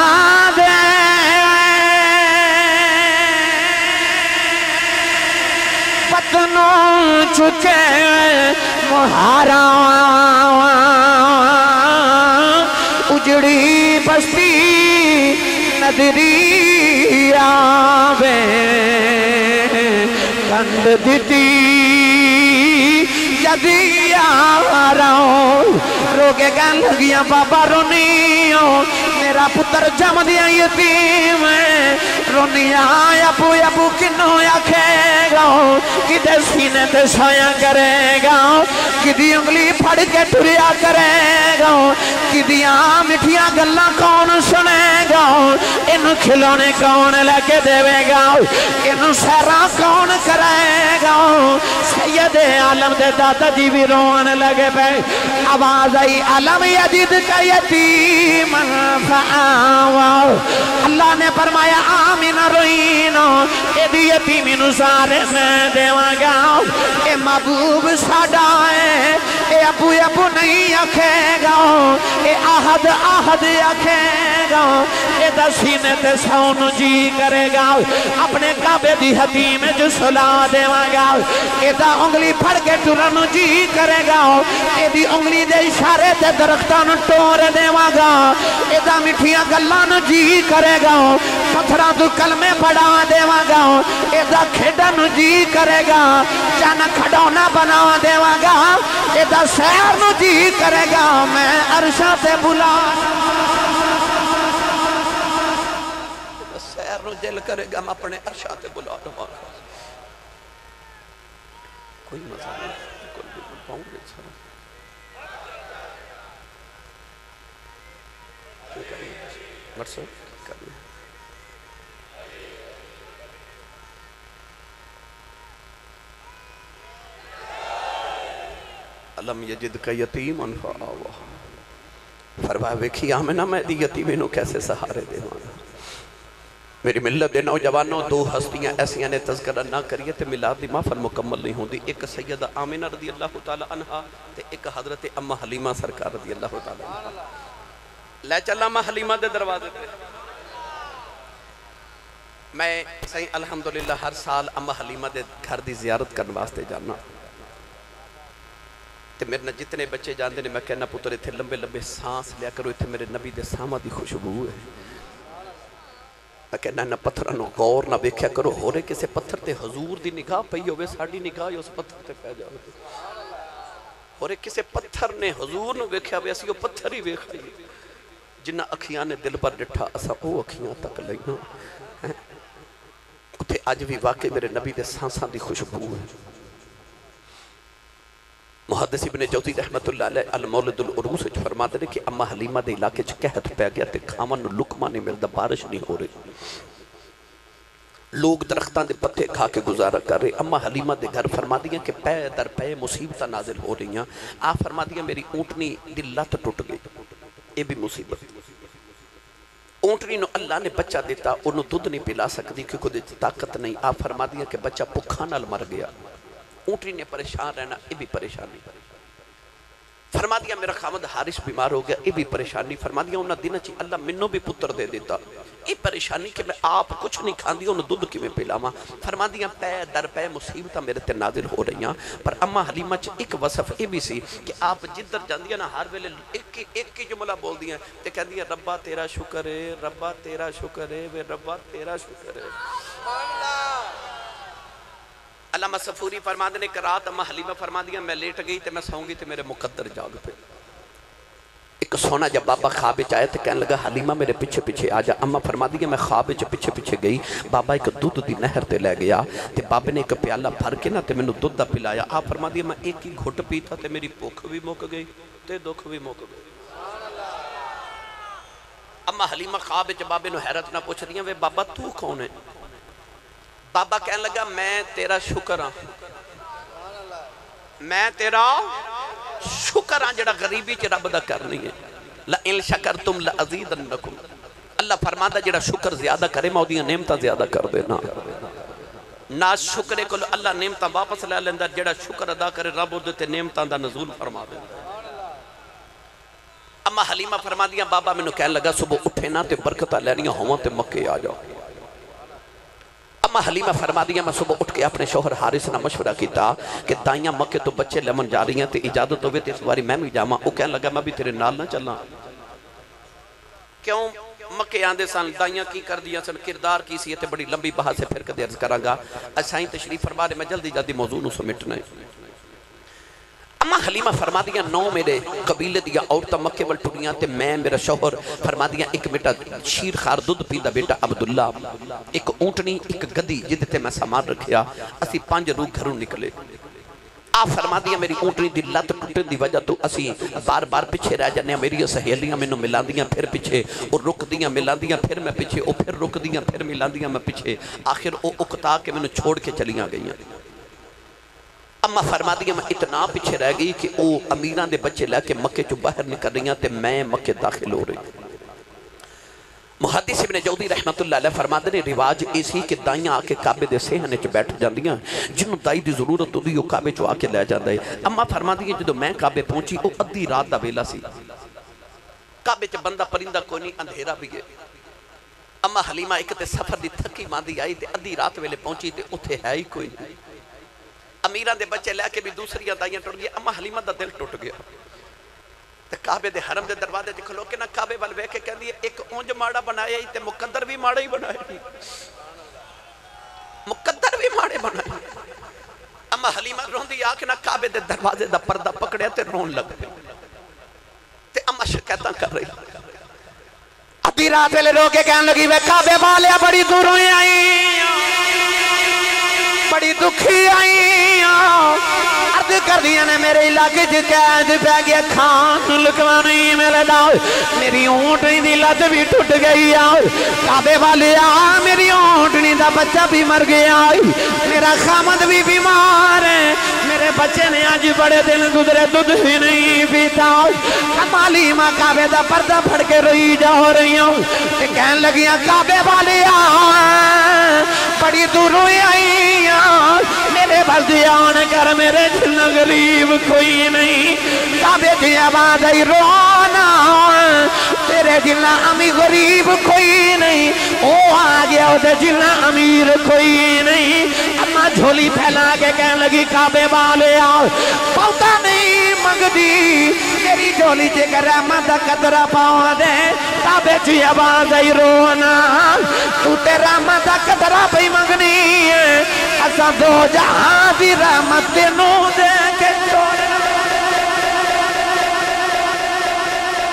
دے پتنوں چکے مہارا اجڑی بستی ندری آوے کند دیتی جدی آراؤں روکے گن لگیاں بابا رونیوں میرا پتر جم دیا یتیم رونیاں ابو ابو کنوں آکھے گا کدے سینے تے سایاں کرے گا کدی انگلی پھڑ کے ٹریا کرے گا کدیاں مٹھیاں گلاں کون سنے گا ان کھلونے کون لے کے دے گا ان سیراں کون کرے گا سید عالم دے دادا جی بھی رون لگے پہ آواز آئی علم یجد کا یتیم فآوا اللہ نے فرمایا آمین روئینو اے دی یتیمی نسارے میں دیوا گا اے محبوب ساڑا ہے اے ابو ابو نہیں آکھے گا اے آہد آہد آکھے گا اے دا سینے تے سون جی کرے گا اپنے کعبے دی حتیم جو سلا دیوا گا اے دا انگلی پھڑ کے ٹرن جی کرے گا اے دی انگلی دے اشارے تے درختان ٹور دیوا گا اے دا مٹھیاں گلان جی کرے گا پتھران تو کلمے پڑھا دیوا گا اے دا کھڑن جی کرے گا جانا کھڑونا بنا دیوا گا اے دا سیر نو جی کرے گا میں عرشہ تے بلا سیر نو جل کرے گا میں اپنے عرشہ تے بلا دوں کوئی مزہ نہیں کوئی بھی پاؤں گے سر مرسل کرنے علم یجد کا یتیم فآوا فرمایا ویکھی آمنہ میں دی یتیمینوں کیسے سہارے دے مانا میری ملت دے نوجوانوں دو ہستیاں ایسیاں نے تذکرہ نہ کریے تے میلاد دی محفل مکمل نہیں ہوندی ایک سیدہ آمنہ رضی اللہ تعالی عنہ تے ایک حضرت امہ حلیمہ سرکار رضی اللہ تعالی عنہ لے چلا امہ حلیمہ دے دروازے پہ میں صحیح الحمدللہ ہر سال امہ حلیمہ دے گھر دی زیارت کرنے واسطے جانا تے میرے جتنے بچے جاندے نے میں کہنا پتر اتھے لمبے لمبے سانس لیا کرو اتھے میرے نبی دے سامہ دی خوشبو ہے میں کہنا نہ پتھرانو غور نہ بیکھیا کرو ہو رہے کسے پتھر تے حضور دی نگاہ پئی ہوئے ساڑی نگاہ اس پتھر تے پہ جاؤ ہو رہے کسے پتھر نے حضور نو بیکھیا ہوئے اسی وہ پتھر ہی بیکھا جنہ اکھیاں نے دل پر ڈٹھا اسا او اکھیاں تک لینا اتھے آج بھی واقعی میرے نبی دے سانساں دی خوشبو ہے محدث ابن جوزی رحمت اللہ علیہ المولد العروس وچ فرماتے ہیں کہ اما حلیمہ دے علاقے چ قحط پہ گیا تے کھاون نوں لقمہ نہیں ملدا، بارش نہیں ہو رہی، لوگ درختاں دے پتے کھا کے گزارا کر رہے. اما حلیمہ دے گھر فرما دیاں کہ پے در پے مصیبتاں نازل ہو رہی ہیں. آپ فرما دیاں میری اونٹنی دی لت ٹوٹ گئی، یہ بھی مصیبت. اونٹنی نو اللہ نے بچہ دیتا، انہوں دودھ نہیں پلا سکتی کیونکہ دے طاقت نہیں. آپ فرما دیاں کہ بچہ بھکھا نال مر گیا. اونٹنی نے پریشان رہنا، یہ بھی پریشانی. فرما دیا میرا خامد حارث بیمار ہو گیا، یہ بھی پریشانی. فرما دیا انہاں دن چی اللہ منوں بھی پتر دے دیتا، یہ پریشانی کہ میں آپ کچھ نہیں کھاندی انہوں دودھ کی میں پلاواں. فرما دیا پے در پے مصیبتاں میرے تے نازل ہو رہی ہیں. پر اما حلیمہ چ ایک وصف یہ بھی سی کہ آپ جدھر جاندیاں نا ہر ویلے ایک ہی جملہ بول دیاں تے کہندیاں ربا تیرا شکر ہے، ربا تیرا شکر ہے، وے ربا تیرا شکر ہے. علامہ صفوری فرما دینے کہ رات اما حلیمہ فرما دیا میں لیٹ گئی تے میں ساؤں گی تے میرے مقدر جاگ پہ. ایک سونا جب بابا خواب وچ آیا تے کہنے لگا حلیمہ میرے پیچھے پیچھے آ جا. اما فرما دیا میں خواب وچ پیچھے پیچھے گئی. بابا ایک دودھ دی نہر تے لے گیا تے بابے نے ایک پیالہ بھر کے نا تے میں نے دودھ دا پلایا. آپ فرما دیا میں ایک ہی گھٹ پیتا تے میری بھوک بھی مک گئی تے دکھ بھی مک گئی. اما حلیمہ خواب وچ بابے نو حیرت نہ پوچھ رہی ہیں وے بابا تو کون ہے؟ بابا کہنے لگا میں تیرا شکر ہاں، میں تیرا شکر ہاں جڑا غریبی چ رب دا کرنی ہے. لئن شکرتم لازیدنکم. اللہ فرماتا جڑا شکر زیادہ کرے میں اودیاں نعمتاں زیادہ کر دینا. نا شکرے کو اللہ نعمتاں واپس لے لیندا، جڑا شکر ادا کرے رب اودے تے نعمتاں دا نزول فرما دیندا. اما حلیمہ فرما دیاں بابا مینوں کہنے لگا صبح اٹھے نا تے برکتاں لینیاں ہوواں تے مکے آ جاؤ. اما حلیمہ فرما دیا میں صبح اٹھ کے اپنے شوہر حارث نے مشورہ کیتا کہ دائیاں مکے تو بچے لمن جا رہی ہیں تے اجازت ہوئے تے اس باری میں بھی جاواں. وہ کہنے لگا میں بھی تیرے نال نہ چلنا. کیوں؟ مکے آندے سن دائیاں کی کر دیا سن، کردار کی سی تے بڑی لمبی بحث سے پھر کدے عرض کراں گا. اسائیں تشریف فرما رہے میں جلدی جلدی موضوع نو سمیٹنا ہے. اما حلیمہ فرما دیا 9 میرے قبیلے دیا عورتاں مکے ول ٹریاں تے میں میرا شوہر فرما دیا ایک بیٹا شیر خار دودھ پیندا بیٹا عبداللہ، ایک اونٹنی ایک گدی جدے تے میں سامان رکھیا. اسی 5 روح گھروں نکلے. آپ فرما دیا میری اونٹنی دی لت ٹوٹن دی وجہ تو اسی بار بار پیچھے رہ جانے. میری سہیلیاں مینوں ملاندیاں پھر پیچھے، اور رک دیاں ملاندیاں پھر میں پیچھے، او پھر رک دیاں پھر ملاندیاں میں پیچھے. آخر او اکتا کے مینوں چھوڑ کے چلیاں گئیاں. اما فرما دیا میں اتنا پیچھے رہ گئی کہ او امیران دے بچے لے کے مکے چو باہر نکل رہی ہیں تے میں مکے داخل ہو رہی. محدث ابن جوزی رحمت اللہ علیہ فرماتے نے رواج ایسی کہ دائیاں آکے کعبے دے سہنے چ بیٹھ جاندیاں، جنہوں دائی دی ضرورت ہوندی وہ کعبے چو آکے لے جاندا ہے. اما فرما دیا جدو میں کعبے پہنچی او ادھی رات دا ویلا سی، کعبے چ بندہ پرندہ کوئی نہیں، اندھیرا بھی ہے. اما حلیمہ ایک تے سفر دی تھکی ماندی آئی تے ادھی رات ویلے پہنچی تے اتھے ہے ہی کوئی نہیں. امیران دے بچے لے کے بھی دوسریاں دائیاں ٹوٹ گیا. اما حلیمہ دا دل ٹوٹ گیا تے کعبے دے حرم دے دروازے تے کھلو کے نا کعبے وال ویکھ کے کہندی ہے ایک اونج ماڑا بنایا ہی تے مقدر بھی ماڑا ہی بنایا ہی، مقدر بھی ماڑے بنایا. اما حلیمہ روندی آ کے نا کعبے دے دروازے دا پردہ پکڑیا تے رون لگ گئی تے اما شکایتاں کر رہی. ادھی رات ویلے رو کے کہنے لگی وے کعبے والیا بڑی دوروں آئی، بڑی دکھی آئی، عرض کر دیا نے میرے علاقے قید پہ گیا کھان لکوا نہیں میرے نال، میری اونٹنی دی لت بھی ٹوٹ گئی، کعبے والے آ میری اونٹنی دا بچہ بھی مر گیا، میرا خامد بھی بیمار ہے، میرے بچے نے آج بڑے دن گزرے دودھ ہی نہیں پیتا. کمالی ماں کعبے دا پردہ پھڑ کے روئی جا رہی ہوں، کہنے لگیاں کعبے والے آ بڑی دوروں آئی، میرے بلدی آن کر میرے جن غریب کوئی نہیں. کعبے کی آواز آئی رونا تیرے جن امی غریب کوئی نہیں، او آ گیا دے جن امیر کوئی نہیں. اما جھولی پھیلا کے کہنے لگی کعبے والے آؤ پوتا نہیں منگدی، میری جھولی چے کر رحمت دا قطرہ پاؤں دے. کعبے کی آواز آئی رونا تو تے رحمت دا قطرہ پہ منگنی ہے، اسا دو جہاں دی رحمت نو دے کے چھوڑنا،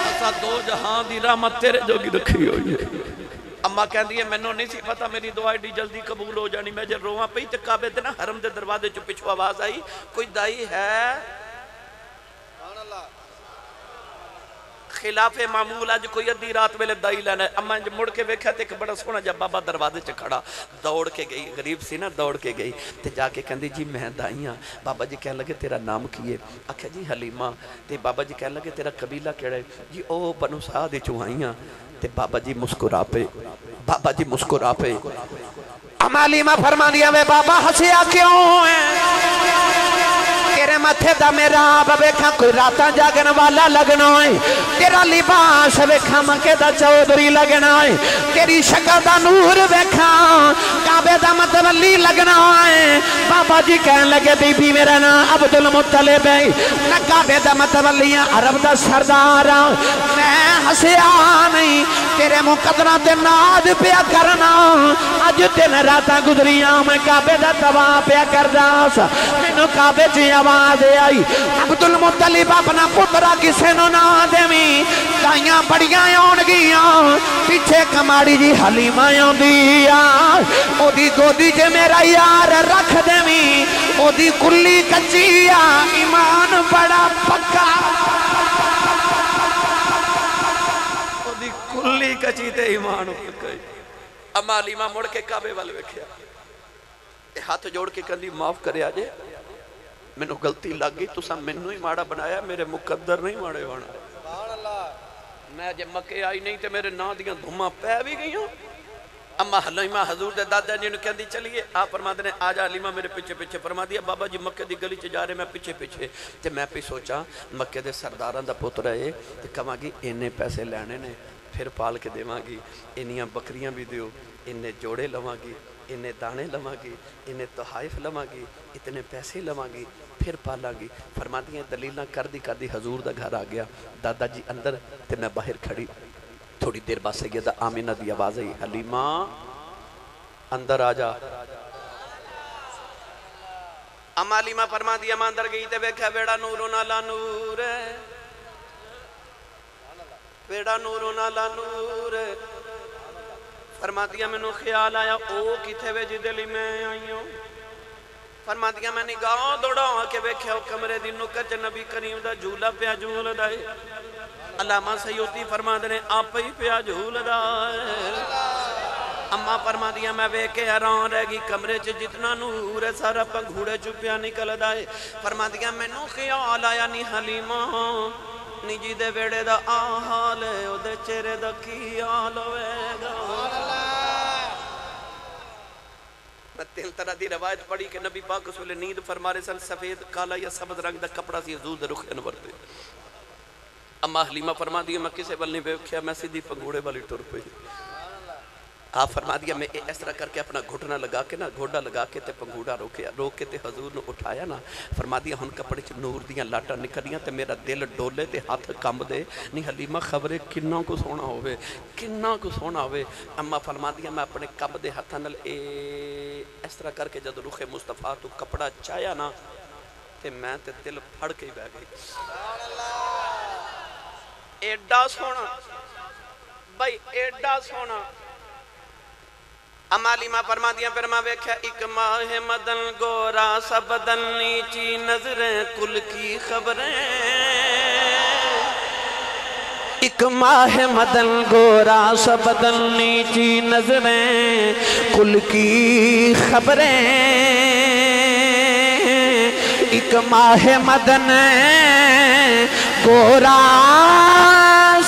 اسا دو جہاں دی رحمت تیرے جوگی رکھی ہوئی ہے. اما کہہ دی ہے میں نو نہیں سی پتا میری دعا ایڈی جلدی قبول ہو جانی. میں جب رواں پئی تے کعبے دے نا حرم دے دروازے چو پچھو آواز آئی کوئی دائی ہے؟ خلاف معمول اج کوئی ادھی رات ویلے دائی لینا ہے. اما مڑ کے ویکھیا تے ایک بڑا سونا جا بابا دروازے چ کھڑا دوڑ کے گئی, غریب سی نا, دوڑ کے گئی تے جا کے کہندی جی میں دائی ہاں. بابا جی کہنے لگے تیرا نام کی ہے؟ آکھیا جی حلیمہ. تے بابا جی کہنے لگے تیرا قبیلہ کیڑا ہے؟ جی او بنو سعد وچوں آئی ہاں. تے بابا جی مسکرا پے, بابا جی مسکرا پے. اما حلیمہ فرماندی وے بابا ہسیا کیوں ہے؟ تیرے متھے دا میرا ویکھاں کوئی راتاں جاگن والا لگنا ہے, تیرا لباس ویکھاں مکے دا چودھری لگنا ہے, تیری شکل دا نور ویکھاں کعبے دا متولی لگنا ہے. بابا جی کہن لگے بی بی میرا نام عبد المطلب ہے, میں کعبے دا متولی ہاں, عرب دا سردار ہاں. میں ہسیا نہیں, تیرے مقدرہ تے ناد پیا کرنا. اج تین راتاں گزریاں میں کعبے دا طواف پیا کردا سا, مینوں کعبے چ آواز آئی عبد المطلب اپنا پترا کسے نو نہ دیویں, دائیاں بڑیاں آن گیاں, پیچھے کماڑی جی حلیمہ آندی آ, او دی گودی جے میرا یار رکھ دیویں, او دی کلی کچی آ, ایمان بڑا پکا. او دی کلی کچی تے ایمان پکا. اما حلیمہ مڑ کے کعبے والے ویکھیا, ہاتھ جوڑ کے کہندی معاف کرے آجے, مینوں غلطی لگ گئی, تساں مینوں ہی ماڑا بنایا, میرے مقدر نہیں ماڑے بنا. میں جے مکے آئی نہیں تے میرے نا دیاں دھوماں پہ بھی گئی ہوں. اما حلیمہ حضور دے دادا جی نے کہندی چلیے آپ فرماندے نے آجا حلیمہ میرے پیچھے پیچھے. فرما دیا بابا جی مکے دی گلی چ جا رہے, میں پیچھے پیچھے. تے میں پہ سوچا مکے دے سرداراں دا پتر ہے, تے کہاں گی اینے پیسے لینے نے, پھر پال کے دیواں گی, انیاں بکریاں بھی دیو, انہیں جوڑے لواں گی, انہیں دانے لواں گی, انہیں تحائف لواں گی, اتنے پیسے لواں گی, پھر پالاں گی. فرما دیاں دلیلاں کر دی حضور دا گھر آ گیا. دادا جی اندر تے میں باہر کھڑی. تھوڑی دیر بعد سیدہ آمینہ دی آواز آئی, حلیمہ اندر آ جا. اما حلیمہ فرما دیا میں اندر گئی تے ویکھیا بیڑا نوروں نالا نور ہے, بیڑا نوروں نالا نور ہے. فرما دیا میں نو خیال آیا او کتھے وے جدے لی میں آئی ہوں. فرما دیا میں نگاہ دوڑا کے ویکھیا کمرے دی نکچ نبی کریم دا جھولا پیا جھول دائے. علامہ سیوطی فرما دے آپ ہی پیا جھول دائے. اما فرما دیا میں ویکھے حیران رہ گی, کمرے چ جتنا نور ہے سارا پنگھوڑے چپیا نکل دائے. فرما دیا میں نو خیال آیا نی حلیمہ نی جی دے ویڑے دا آحال ہے, او دے چہرے دا کی آل ہوئے گا. میں تین طرح دی روایت پڑھی کہ نبی پاک رسول نیند فرما رہے سن, سفید کالا یا سبز رنگ دا کپڑا سی حضور دے رخ انور دے. اما حلیمہ فرما دیا میں کسے بل نہیں بیکھیا, میں سیدھی پنگوڑے والی ٹر پئی. آپ فرما دیا میں اس طرح کر کے اپنا گھٹنا لگا کے نا, گھوڑا لگا کے تے پنگوڑا روک کے تے حضور نے اٹھایا نا. فرما دیا ہن کپڑے چ نور دیاں لاٹاں نکلیاں تے میرا دل ڈولے تے ہاتھ کمب دے. نہیں حلیمہ خبرے کننا کو سونا ہوئے, کننا کو سونا ہوئے. اما فرما دیا میں اپنے کمب دے ہاتھاں نال اس طرح کر کے جد رخ مصطفیٰ تو کپڑا چایا نا تے میں تے دل پھڑ کے ہی بہ گئی. ایڈا سونا بھائی, ایڈا سونا. اما حلیمہ فرما دیا پھر میں ویکھیا ایک ماہ مدن گورا سا بدن نیچی نظریں کل کی خبریں. ایک ماہ مدن گورا سا بدن نیچی نظریں کل کی خبریں. ایک ماہ مدن گورا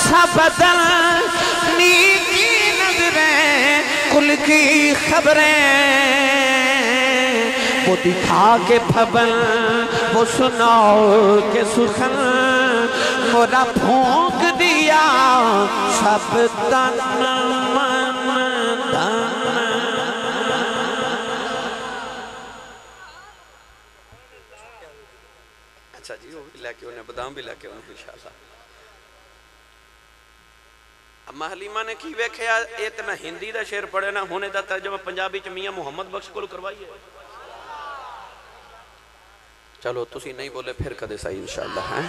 سا بدن نیچی نظریں کل کی خبریں. وہ دکھا کے پھبن, وہ سناؤ کے سخن, مورا پھونک دیا سب تن من دن. اچھا جی, وہ بھی لے کے انہیں بدام بھی لے کے انہیں انشاءاللہ. اما حلیمہ نے کی ویکھیا, اے تے میں ہندی دا شعر پڑھے نا, ہونے دا ترجمہ پنجابی چ میاں محمد بخش کو کروائیے. چلو تسی نہیں بولے پھر کدے صحیح انشاءاللہ ہیں.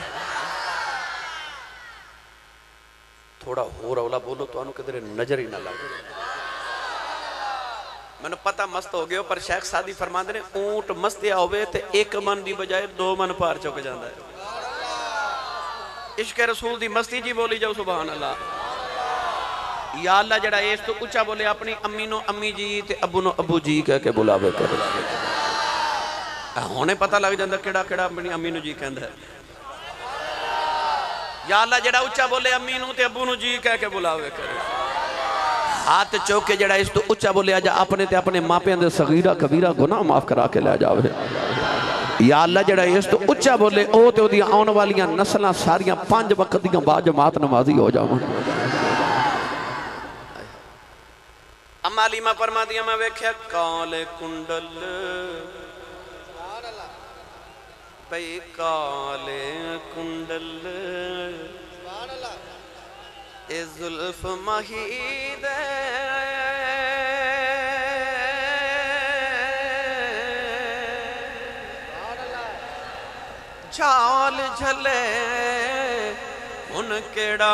تھوڑا ہو رولا بولو تو انہوں کدھر نظر ہی نہ لگے. میں نے پتہ مست ہو گئے ہو, پر شیخ سادی فرما دے اونٹ مستیا ہوئے تے ایک من دی بجائے 2 من پار چک جاندہ ہے. عشق رسول دی مستی جی بولی جاؤ سبحان اللہ. یا اللہ جڑا اس تو اچھا بولے اپنی امی نو امی جی تے ابو نو ابو جی کہہ کے بلاوے کرے. ہونے پتہ لگ جاندہ کیڑا کیڑا اپنی امی نو جی کہندہ ہے. یا اللہ جڑا اچھا بولے امی نو تے ابو نو جی کہہ کے بلاوے کرے. ہاتھ چوکے جڑا اس تو اچھا بولے آجا اپنے تے اپنے ماں پہ اندر صغیرہ کبیرہ گناہ معاف کرا کے لے جاوے. یا اللہ جڑا اس تو اچھا بولے او تے دی آن والیاں نسلہ ساریاں 5 وقت دیاں با جماعت نمازی ہو جاؤں. اما علیمہ فرما دیا میں ویکھیا کالے کنڈل بھئی کالے کنڈل اے ظلف مہید چال جھلے ان کیڑا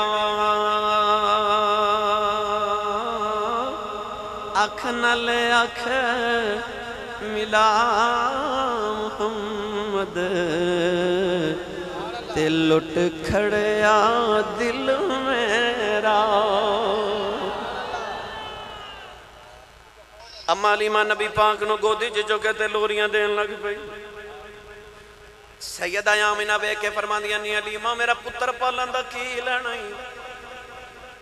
اکھ نل اکھ ملا محمد تے لٹ کھڑیا دل میرا. اما علیمہ نبی پاک نو گودی جو کہتے لوریاں دین لگ پئی. سیدہ آمینہ بے کے فرمان دیا نہیں علیمہ میرا پتر پالن دا کی لینا ہی.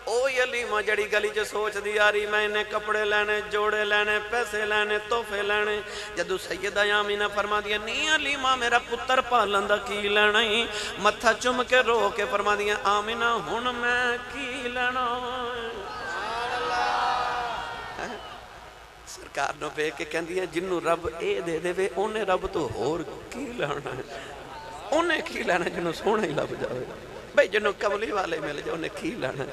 اوہ علیمہ جڑی گلی جو سوچ دی آری میں انہیں کپڑے لینے جوڑے لینے پیسے لینے توفے لینے. جدو سیدہ آمینہ فرما دیا نہیں علیمہ میرا پتر پالن دا کی لینا ہی. متھا چم کے رو کے فرما دیا آمینہ ہن میں کی لینا. سرکار نو بے کے کہن دیا جنو رب اے دے دے وے انہیں رب تو ہور کی لینا ہے. انہیں کی لینا جنو سونا ہی لب جاوے بھئی جنو کملی والے مل جا انہیں کی لینا.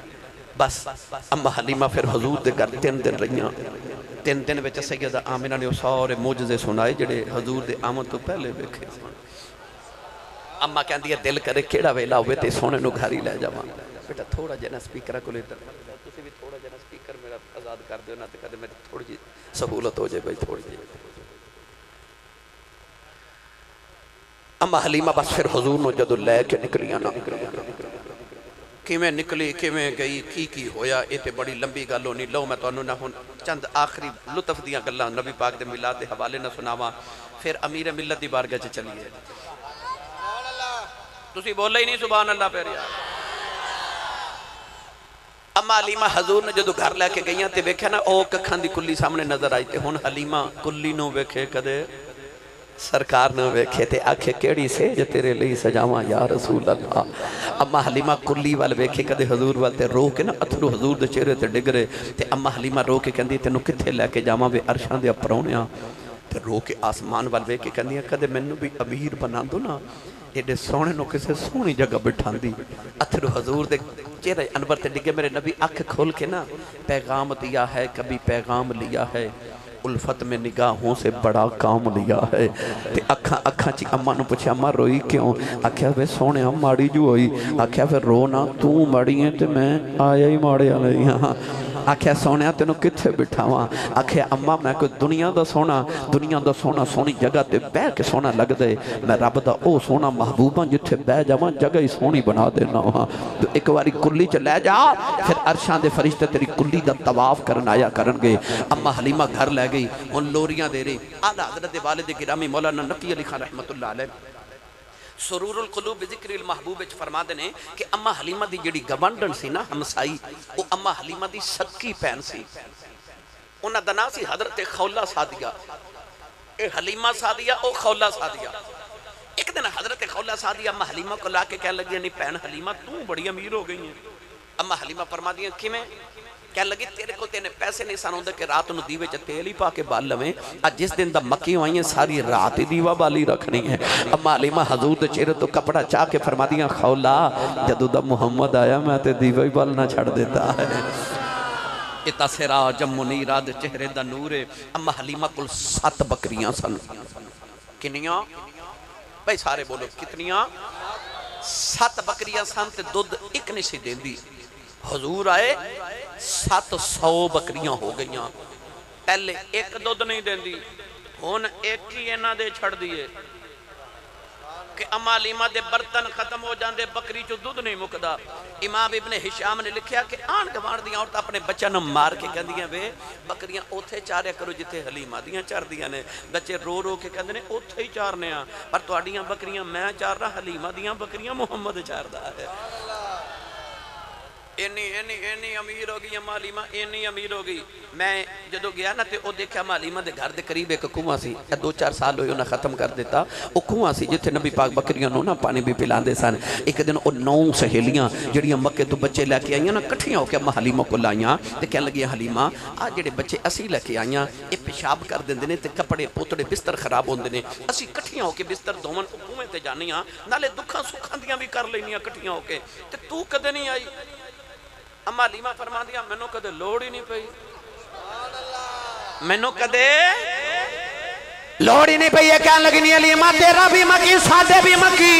بس اما حلیمہ پھر حضور دے گھر 3 دن رہیاں. 3 دن بچہ سیدہ آمینہ نے سارے موجزے سنائے جڑے حضور دے آمد تو پہلے بیکھے. اما کہن دیا دل کرے کیڑا ویلا ہوئے تے سونے نو گھاری لے جاواں. بیٹا تھوڑا جنا سپیکرہ کو لیتا تسی بھی تھوڑا جنا سپیکر میرا آزاد کر دیو نا تے کہتے میری تھوڑی جی سہولت ہو جائے بھائی تھوڑی جی. اما حلیمہ بس پھر حضور نو جدو لے کے نکلیاں نا کیویں نکلی کیویں گئی کی ہویا اے تے بڑی لمبی گل ہونی. لو میں تو انہوں نہ ہون چند آخری لطف دیاں گلاں نبی پاک دے میلاد دے حوالے نہ سناواں پھر امیر ملت دی بارگاہ چ چلیے. تسی بولے ہی نہیں سبحان اللہ پہ یار. اما علیمہ حضور نے جدو گھر لے کے گئیاں تے ویکھیا نا او ککھاں دی کلی سامنے نظر آئی تے ہن حلیمہ کلی نو ویکھے کدے سرکار نو ویکھے تے آکھے کیڑی سیج تیرے لئی سجاواں یا رسول اللہ. اما حلیمہ کلی وال ویکھے کدے حضور وال تے رو کے نا اتھرو حضور دے چہرے تے ڈگ رہے تے اما حلیمہ رو کے کہندی تینوں کتھے لے کے جاواں وے عرشاں دے پرونیاں تے رو کے آسمان وال ویکھے کہندی کدے مینوں بھی امیر بنا دو نا ایڈے سونے نو کسے سونی جگہ بٹھان دی. اتھرو حضور دے چہرے انور تے ڈگے میرے نبی اکھ کھول کے نا پیغام دیا ہے کبھی پیغام لیا ہے الفت میں نگاہوں سے بڑا کام لیا ہے. تے اکھاں چی اماں نو پوچھے اماں روئی کیوں؟ آکھیا وے سونے ہم ماڑی جو ہوئی. آکھیا پھر رونا تو ماڑی ہیں تے میں آیا ہی ماڑے آلے ہاں. آکھیا سونے تینوں کتھے بٹھاواں؟ آکھیا اماں میں کوئی دنیا دا سونا سونی جگہ تے بہ کے سونا لگ دے. میں رب دا او سونا محبوباں جتھے بہ جاواں جگہ ہی سونی بنا دینا ہاں. تو ایک واری کلی چ لے جا پھر عرشاں دے فرشتے تیری کلی دا طواف کرن آیا کرن گے. اما حلیمہ گھر لے گئی ان لوریاں دے رہی. اعلیٰ حضرت والد گرامی مولانا نقی علی خان رحمت اللہ علیہ سرور القلوب بذکر المحبوب فرما دینے کہ اما حلیمہ دی جڑی گوانڈن سی نا ہمسائی وہ اما حلیمہ دی سکی پہن سی. انہاں دنا سی حضرت خولہ سادیہ. اے حلیمہ سادیہ او خولہ سادیہ. ایک دن حضرت خولہ سادیہ اما حلیمہ کو لا کے کہنے لگی نہیں پہن حلیمہ تو بڑی امیر ہو گئی ہیں. اما حلیمہ فرما دیا کیویں؟ کہنے لگی تیرے کو تینے پیسے نہیں سان ہوندے کہ رات نو دیوے چ تیل ہی پا کے بال لویں. آج جس دن دا مکی ہوئی ہیں ساری رات ہی دیوہ بالی رکھنی ہے. اما حلیمہ حضور دے چہرے تو کپڑا چاہ کے فرما دیا خولہ جدو دا محمد آیا میں تے دیوہ ہی بال نہ چھڑ دیتا ہے. اتا سراج منیرہ دے چہرے دا نور. اما حلیمہ کل 7 بکریاں سن. کنیاں؟ بھائی سارے بولو کتنیاں؟ 7 بکریاں سن تے دودھ ایک نہیں سی دین دی. حضور آئے 700 بکریاں ہو گئیاں. پہلے ایک دودھ نہیں دین دی ہون ایک ہی اینا دے چھڑ دیئے. کہ اما حلیمہ دے برتن ختم ہو جاندے بکری چو دودھ نہیں مکدا امام ابن ہشام نے لکھیا کہ آن گوار دیاں عورتاں اپنے بچہ نو مار کے کہندیاں وے بکریاں اوتھے چاریا کرو جتھے حلیمہ دیاں چار دیاں نے بچے رو رو کے کہندے نے اوتھے ہی چارنے ہاں پر تواڈیاں بکریاں میں چار رہا حلیمہ دیاں بکریاں محمد چاردا ہے اینی امیر ہو گئی اما حلیمہ اینی امیر ہو گئی میں جدو گیا نا تے او دیکھا اما حلیمہ دے گھر دے قریب ایک کنواں سی 2-4 سال ہوئے انہاں ختم کر دیتا او کنواں سی جتھے نبی پاک بکریاں نو نا پانی بھی پلان دے سن ایک دن او 9 سہیلیاں جڑیاں مکے تو بچے لے کے آئیاں نا کٹھیاں ہو کے اما حلیمہ کو لائیاں تے کہن لگی حلیمہ آ جڑے بچے اسی لے کے آئیاں اے پیشاب کر دیندے نے تے کپڑے پوتڑے بستر خراب ہوندے نے اسی کٹھیاں ہو کے بستر دھوون کنویں تے جانیاں نالے دکھاں سکھاں دیاں بھی کر لینیاں کٹھیاں ہو کے تے تو کدے نہیں آئی اما حلیمہ فرما دیا میں نو کدے لوڑ ہی نہیں پئی میں نو کدے لوڑ ہی نہیں پئی یہ کہنے لگی نہیں حلیمہ تیرا بھی مکی سادے بھی مکی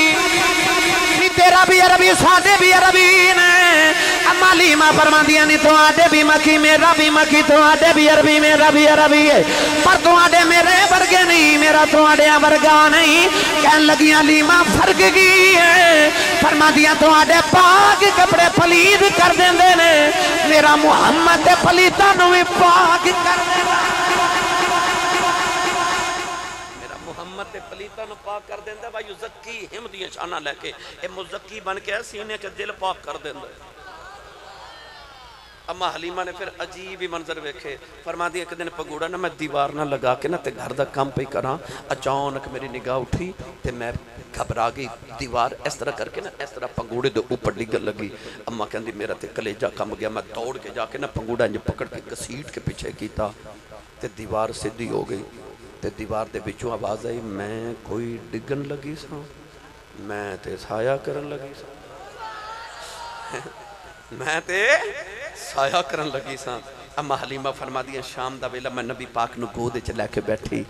نہیں تیرا بھی عربی سادے بھی عربی نے اما حلیمہ فرما دیا نہیں تو آدے بھی مکی میرا بھی مکی تو آدے بھی عربی میرا بھی عربی ہے پر تو آدے میرے برگے نہیں میرا تو آدے برگا نہیں کہنے لگی حلیمہ فرق گئی ہے فرما دیا تو آدے پاک کپڑے پلید کر دیں دے نے میرا محمد پلیتا نوی پاک کر دیں دے محمد پلیتا نو پاک کر دیندہ بھائی زکی ہم دیاں شانہ لے کے اے مزکی بن کے سینے کے دل پاک کر دیندہ اما حلیمہ نے پھر عجیب ہی منظر ویکھے فرما دیا ایک دن پگوڑا نا میں دیوار نہ لگا کے نا تے گھر دا کام پہ کراں اچانک میری نگاہ اٹھی تے میں گھبرا گئی دیوار اس طرح کر کے نا اس طرح پنگوڑے دے اوپر ڈگر لگی اما کہندی میرا تے کلیجہ کم گیا میں دوڑ کے جا کے نا پنگوڑا انج پکڑ کے گسیٹ کے پیچھے کیتا تے دیوار سدھی ہو گئی تے دیوار دے بچوں آواز آئی میں کوئی ڈگن لگی سا میں تے سایہ کرن لگی سا میں تے سایہ کرن لگی سا اما حلیمہ فرما دیا شام دا ویلا میں نبی پاک نو گودے چ لے کے بیٹھی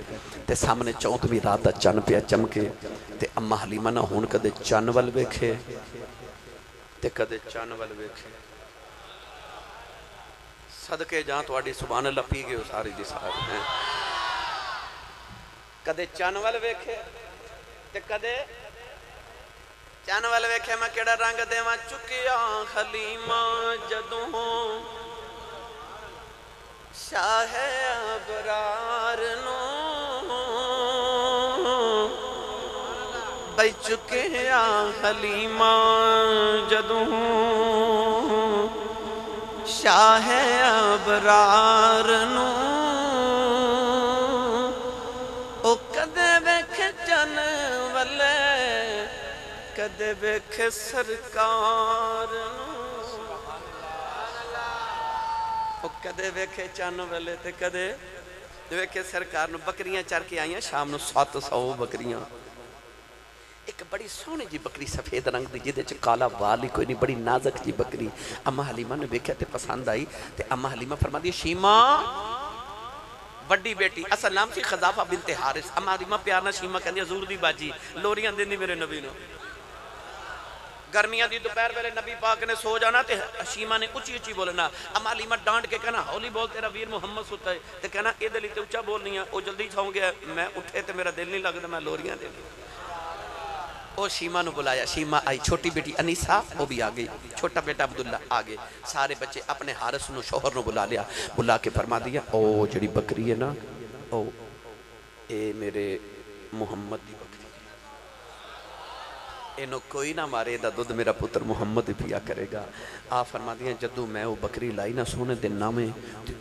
تے سامنے 14ویں رات دا چن پیا چمکے تے اما حلیمہ نہ ہون کدے چن ول ویکھے تے کدے چن ول ویکھے صدقے جہاں تواڈی سبحان اللہ پی گئے ساری دی ساری ہیں کدے چانوال ویکھے تے کدے چانوال ویکھے میں کیڑا رنگ دے ماں چکیا حلیمہ جدوں شاہ ابرار نو بھئی چکیا حلیمہ جدوں شاہ ابرار نو کدے بیکھ سرکار کدے بیکھے چانو والے تے کدے بیکھے سرکار نو بکریاں چار کے آئیاں شام نو 700 بکریاں ایک بڑی سونے جی بکری سفید رنگ دی جدے چ کالا والی کوئی نہیں بڑی نازک جی بکری اما حلیمہ نے بیکھے تے پسند آئی تے اما حلیمہ فرما دی شیمہ وڈی بیٹی اصل نام سی خضافہ بنت حارث اما حلیمہ پیارنا شیمہ کہندی حضور دی باجی لوریاں دیندی میرے نبی نو گرمیاں دی دوپہر ویلے نبی پاک نے سو جانا تے شیمہ نے اچھی اچھی بولنا اما حلیمہ ڈانٹ کے کہنا ہولی بول تیرا ویر محمد ستا ہے تے کہنا اے دلی تے اچھا بولنی ہے او جلدی چھاؤں گیا میں اٹھے تے میرا دل نہیں لگتا میں لوریاں دے لی او شیمہ نو بلایا شیمہ آئی چھوٹی بیٹی انیسہ وہ بھی آگئی چھوٹا بیٹا عبداللہ آگے سارے بچے اپنے حارس نو شوہر نو بلا لیا بلا کے فرما دیا او جڑی بکری ہے نا او اے میرے محمد دی بکری اینو کوئی نہ مارے دا دودھ میرا پتر محمد پیا کرے گا آپ فرما دیا جدو میں وہ بکری لائی نہ سونے دن نامے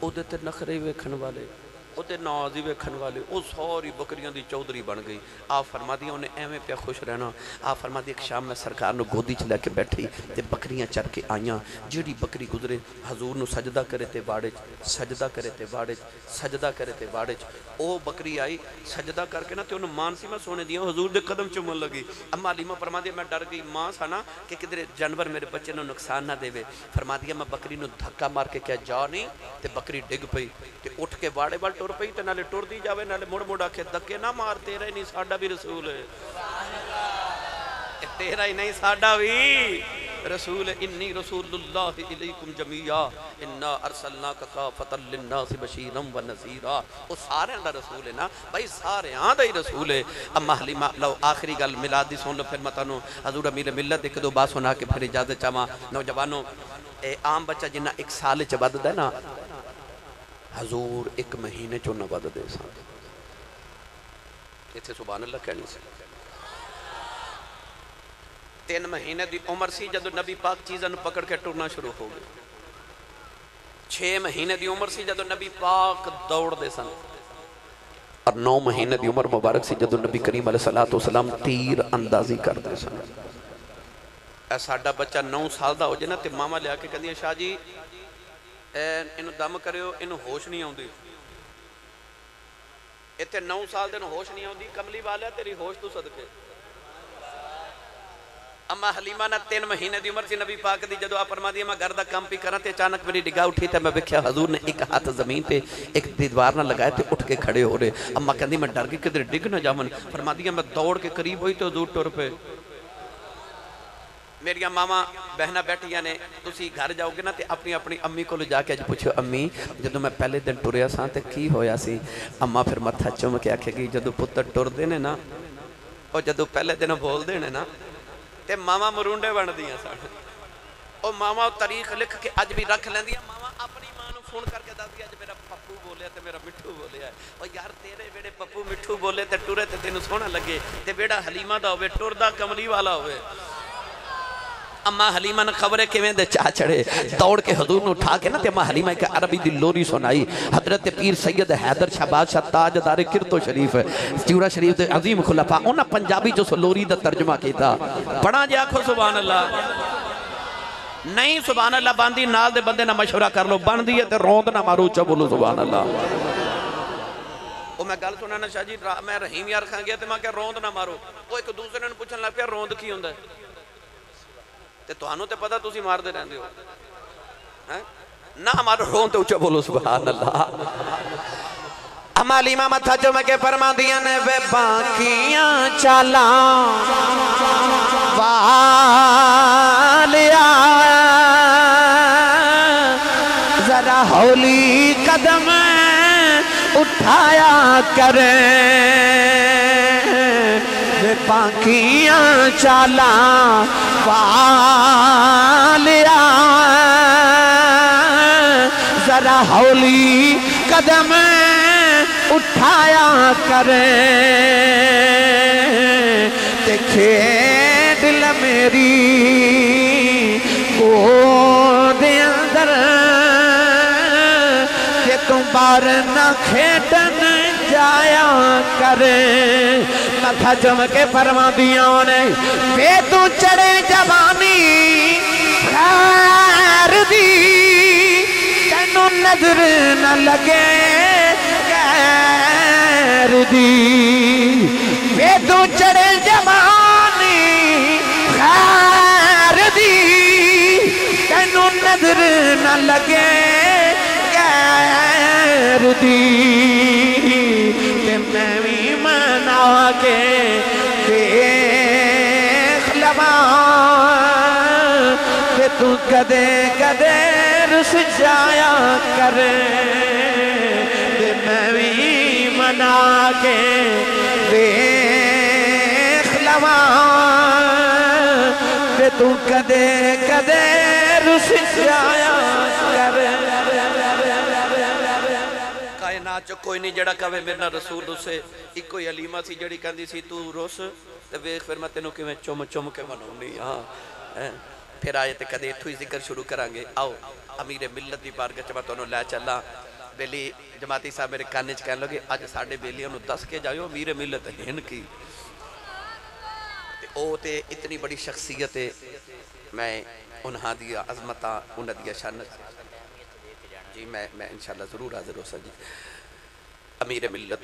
او دے تے نخرے ویکھن والے او دے نازی ویکھن والے او ساری بکریاں دی چودری بن گئی آپ فرما دیا انہیں ایویں پیا خوش رہنا آپ فرما دیا ایک شام میں سرکار نو گودی چ لے کے بیٹھی تے بکریاں چر کے آئیاں جیڑی بکری گزرے حضور نو سجدہ کرے تے باڑے سجدہ کرے تے باڑے سجدہ کرے تے باڑے او بکری آئی سجدہ کر کے نا تے انہوں مانسی میں سونے دیا حضور دے قدم چومن لگی اما حلیمہ فرما دیا میں ڈر گئی ماں سا نا کہ کدھر جانور میرے بچے نو نقصان نہ دے وے فرما دیا میں بکری نو دھکا مار کے کیا جا نہیں تے بکری ڈگ پئی تے اٹھ کے باڑے بال ٹر پئی تے نالے ٹر دی جاوے نالے مڑ مڑا کے دھکے نہ مار تیرا ہی نہیں ساڈا بھی رسول ہے تیرا ہی نہیں ساڈا بھی رسول انی رسول اللہ علیکم جمیعا انا ارسلناک کافۃ للناس بشیرا ونذیرا. وہ سارے دا رسول ہے نا بھائی، سارے دا ہی رسول ہے. اما حلیمہ لو آخری گل میلاد دی سن لو، پھر میں تانوں حضور امیر ملت ایک دو بات سنا کے پھر اجازت چاہواں. نوجوانوں، اے عام بچہ جنہ ایک سال چ وددا ہے نا، حضور ایک مہینے چوں نہ ود دے سن. اتنے سبحان اللہ کہنی سے 3 مہینے دی عمر سی جدو نبی پاک چیزاں پکڑ کے ٹرنا شروع ہو گئے. 6 مہینے دی عمر سی جدو نبی پاک دوڑ دے سن. اور 9 مہینے دی عمر مبارک سی جدو نبی کریم علیہ السلام تیر اندازی کر دے سن. اے ساڈا بچہ 9 سال دا ہو جائے نا تے ماما لیا کے کہندی شاہ جی انہوں دم کریو، انہوں ہوش نہیں آؤندی. اتنے 9 سال دے ہوش نہیں آؤندی. کملی والا تیری ہوش تو صدقے. اما حلیمہ نہ 3 مہینے دی عمر سی نبی پاک دی جدو آپ فرما دیا میں گھر دا کام پی کرنا تے اچانک میری نگاہ اٹھی تے میں ویکھیا حضور نے ایک ہاتھ زمین تے ایک دیوار نہ لگائے تے اٹھ کے کھڑے ہو رہے. اما کہندی میں ڈر کے کدھر ڈگ نہ جاون. فرما دیا میں دوڑ کے قریب ہوئی تو حضور ٹر پے. میری ماما بہنہ بیٹھیاں نے تسی گھر جاؤ گے نا تے اپنی اپنی امی کو لے جا کے اج پوچھو امی جدو میں پہلے دن ٹریا ساں تے کی ہویا سی. اما پھر متھا چوم کے آکھے گی جدو پتر ٹر دینے نا اور جدو پہلے دن بول دینے نا تے ماما مرونڈے بن دیاں سن. اور ماما تاریخ لکھ کے اج بھی رکھ لیں دیا. ماما اپنی ماں نو فون کر کے دس دیا اج میرا پپو بولیا تے میرا مٹھو بولیا ہے. اور یار تیرے بیڑے پپو مٹھو بولے تے ٹرے تے تینوں سونا لگے تے بیڑا حلیمہ دا ہوئے ٹر دا کملی والا ہوئے. اما حلیمہ نے خبریں کیویں دے چاہ چڑھے دوڑ کے حضور نے اٹھا کے نا تے اما حلیمہ ایک عربی دی لوری سنائی. حضرت پیر سید حیدر شہباز شاہ تاجدار کرتو شریف چیورا شریف دے عظیم خلفاء انہاں پنجابی جو لوری دا ترجمہ کیتا. پڑھا جی آکھو سبحان اللہ. نہیں سبحان اللہ باندھی نال دے بندے نہ مشورہ کر لو باندھی ہے تے روند نہ مارو چا بولو سبحان اللہ. وہ میں گل سنانا شاہ جی میں رحیم یار کھان گیا تے میں کہ روند نہ مارو. وہ ایک دوسرے نے پوچھن لگ پیا روند کی ہوندا ہے تے توانوں تے پتہ تسی مار دے رہندے ہو نہ ہمارا رون تے اچھا بولو سبحان اللہ. اما حلیمہ متھا چوم کے فرما دیا نے وے باقیاں چالا والیا ذرا ہولی قدم اٹھایا کریں. باقیاں چالا والیا ذرا ہولی قدم اٹھایا کریں. تے کھیڈ لے میری گود اندر کہ تم بار نہ کھیڈن جایا کریں. متھا چوم کے فرما دیاں نے بے تو چڑھے جوانی خیر دی تینوں نظر نہ لگے غیر دی. بے تو چڑھے جوانی خیر دی تینوں نظر نہ لگے غیر دی. تے میں بھی منا کے دیکھ لواں کہ تو کدے کدے رس جایا کرے. تے میں بھی منا کے دیکھ لواں کہ تو کدے کدے رس جایا کرے. کائنات چو کوئی نہیں جڑا کہے میرا رسول اسے ایک کوئی حلیمہ سی جڑی کہندی سی تو روس تے ویکھ پھر میں تینوں کیویں چم چم کے مناونی. ہاں پھر آئے تے کدے اتھوں ہی ذکر شروع کریں گے. آؤ امیر ملت دی بارگاہ چ میں تانوں لے چلا. بیلی جماعتی صاحب میرے کان وچ کہن لگے اج ساڈے بیلیاں نوں دس کے جاؤ امیر ملت ہن کی. او تے اتنی بڑی شخصیت ہے. میں انہاں دی عظمتاں انہاں دی شان جی میں انشاءاللہ ضرور حاضر ہو سا جی. امیر ملت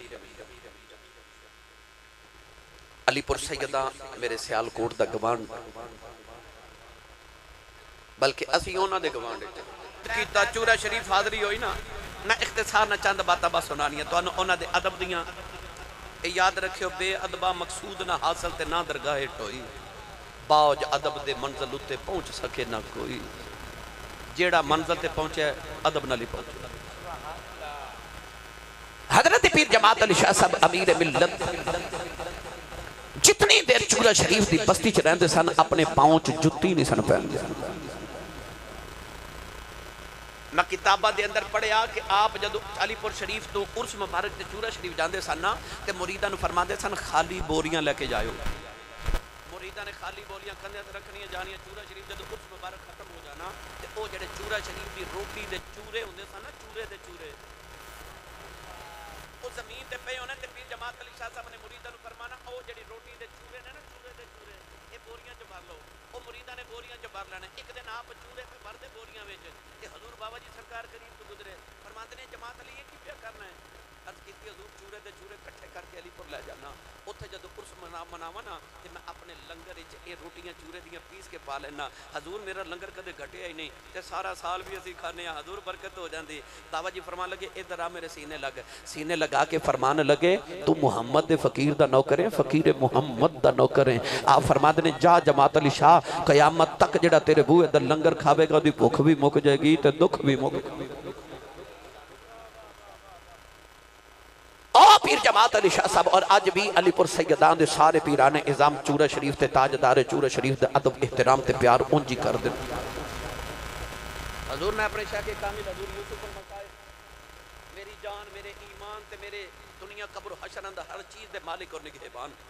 علی پور سیدہ میرے سیال کوٹ دا گوان بلکہ اسی ہونا دے گوان کیتا چورا شریف حاضری ہوئی نا نہ اختصار نہ چند باتا با سنانیاں تو انہوں دے عدب دیاں. یاد رکھیو بے ادبا مقصود نہ حاصل تے نہ درگاہ ٹوئی. باج ادب دے منزل اتے پہنچ سکے نہ کوئی، جیڑا منزل تے پہنچے ادب نہ لی پہنچے۔ حضرت پیر جماعت علی شاہ صاحب امیر ملت جتنی دیر چورا شریف دی بستی چ رہندے سن اپنے پاؤں چ جتی نہیں سن پہن دے۔ میں کتابہ دے اندر پڑھیا کہ آپ جدو علی پور شریف تو عرس مبارک تے چورا شریف جاندے سن نا تے مریداں نو فرماندے سن خالی بوریاں لے کے جائیو۔ مریداں نے خالی بوریاں کندھے تے رکھنیاں جانیاں۔ چورا شریف جدو عرس مبارک ختم ہو جانا تے او جڑے چورا شریف دی روٹی دے چورے ہوندے سن نا، چورے دے چورے او زمین تے پے ہونے تے پیر جماعت علی شاہ صاحب نے مریداں نو فرمانا او جڑی روٹی دے چورے نے نا، چورے دے چورے اے بوریاں چ بھر لو۔ او مریداں نے بوریاں چ بھر لینے۔ ایک دن آپ چورے پہ بھر دے بوریاں وچ تے حضور بابا جی سرکار قریب تو گزرے، فرماندے نے جماعت علی یہ کی پیا کرنا ہے؟ عرض کیتی حضور چورے دے چورے کٹھے کر کے علی پور لے جانا، اوتھے جدوں عرس مناواں نا تے میں اپنے لنگر وچ اے روٹیاں چورے دیاں پیس کے پا لینا۔ حضور میرا لنگر کدے گھٹیا ہی نہیں تے سارا سال بھی اسی کھانے ہاں، حضور برکت ہو جاندی۔ بابا جی فرمان لگے ادھر آ میرے سینے لگ، سینے لگا کے فرمان لگے تو محمد دے فقیر دا نوکر ہے، فقیر محمد دا نوکر ہے۔ آپ فرما دے جا جماعت علی شاہ قیامت تک جڑا تیرے بوئے دا لنگر کھاوے گا دی بھوک بھی مک جائے گی تے دکھ بھی مک جائے گی۔ پیر جماعت علی شاہ صاحب اور آج بھی علی پور سیدان دے سارے پیرانے اظام چورا شریف تے تاجدار چورا شریف دے ادب احترام تے پیار اونجی کر دیں۔ حضور میں اپنے شاہ کے کامل حضور یوسف المصائب میری جان میرے ایمان تے میرے دنیا قبر و حشر اندر ہر چیز دے مالک اور نگہبان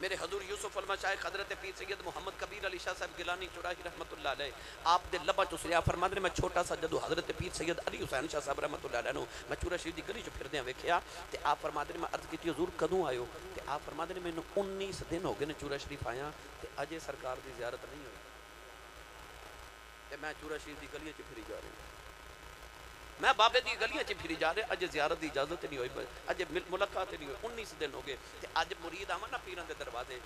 میرے حضور یوسف المشائخ حضرت پیر سید محمد کبیر علی شاہ صاحب گیلانی چوراہی رحمت اللہ علیہ آپ دے لبا چسریا فرماتے ہیں میں چھوٹا سا جدو حضرت پیر سید علی حسین شاہ صاحب رحمت اللہ علیہ میں چورا شریف دی گلی چ پھردے ہیں ویکھیا تے آپ فرماتے ہیں میں عرض کیتی حضور کدوں آئے ہو تے آپ فرماتے ہیں میں 19 دن ہو گئے نے چورا شریف آیا تے اجے سرکار دی زیارت نہیں ہوئی تے میں چورا شریف دی گلی چ پھری جا رہی ہوں، میں بابے دی گلیاں چ پھری جا رہے اجے زیارت دی اجازت نہیں ہوئی، اجے ملاقات نہیں ہوئی، 19 دن ہو گئے تے اج مرید آواں نا پیراں دے دروازے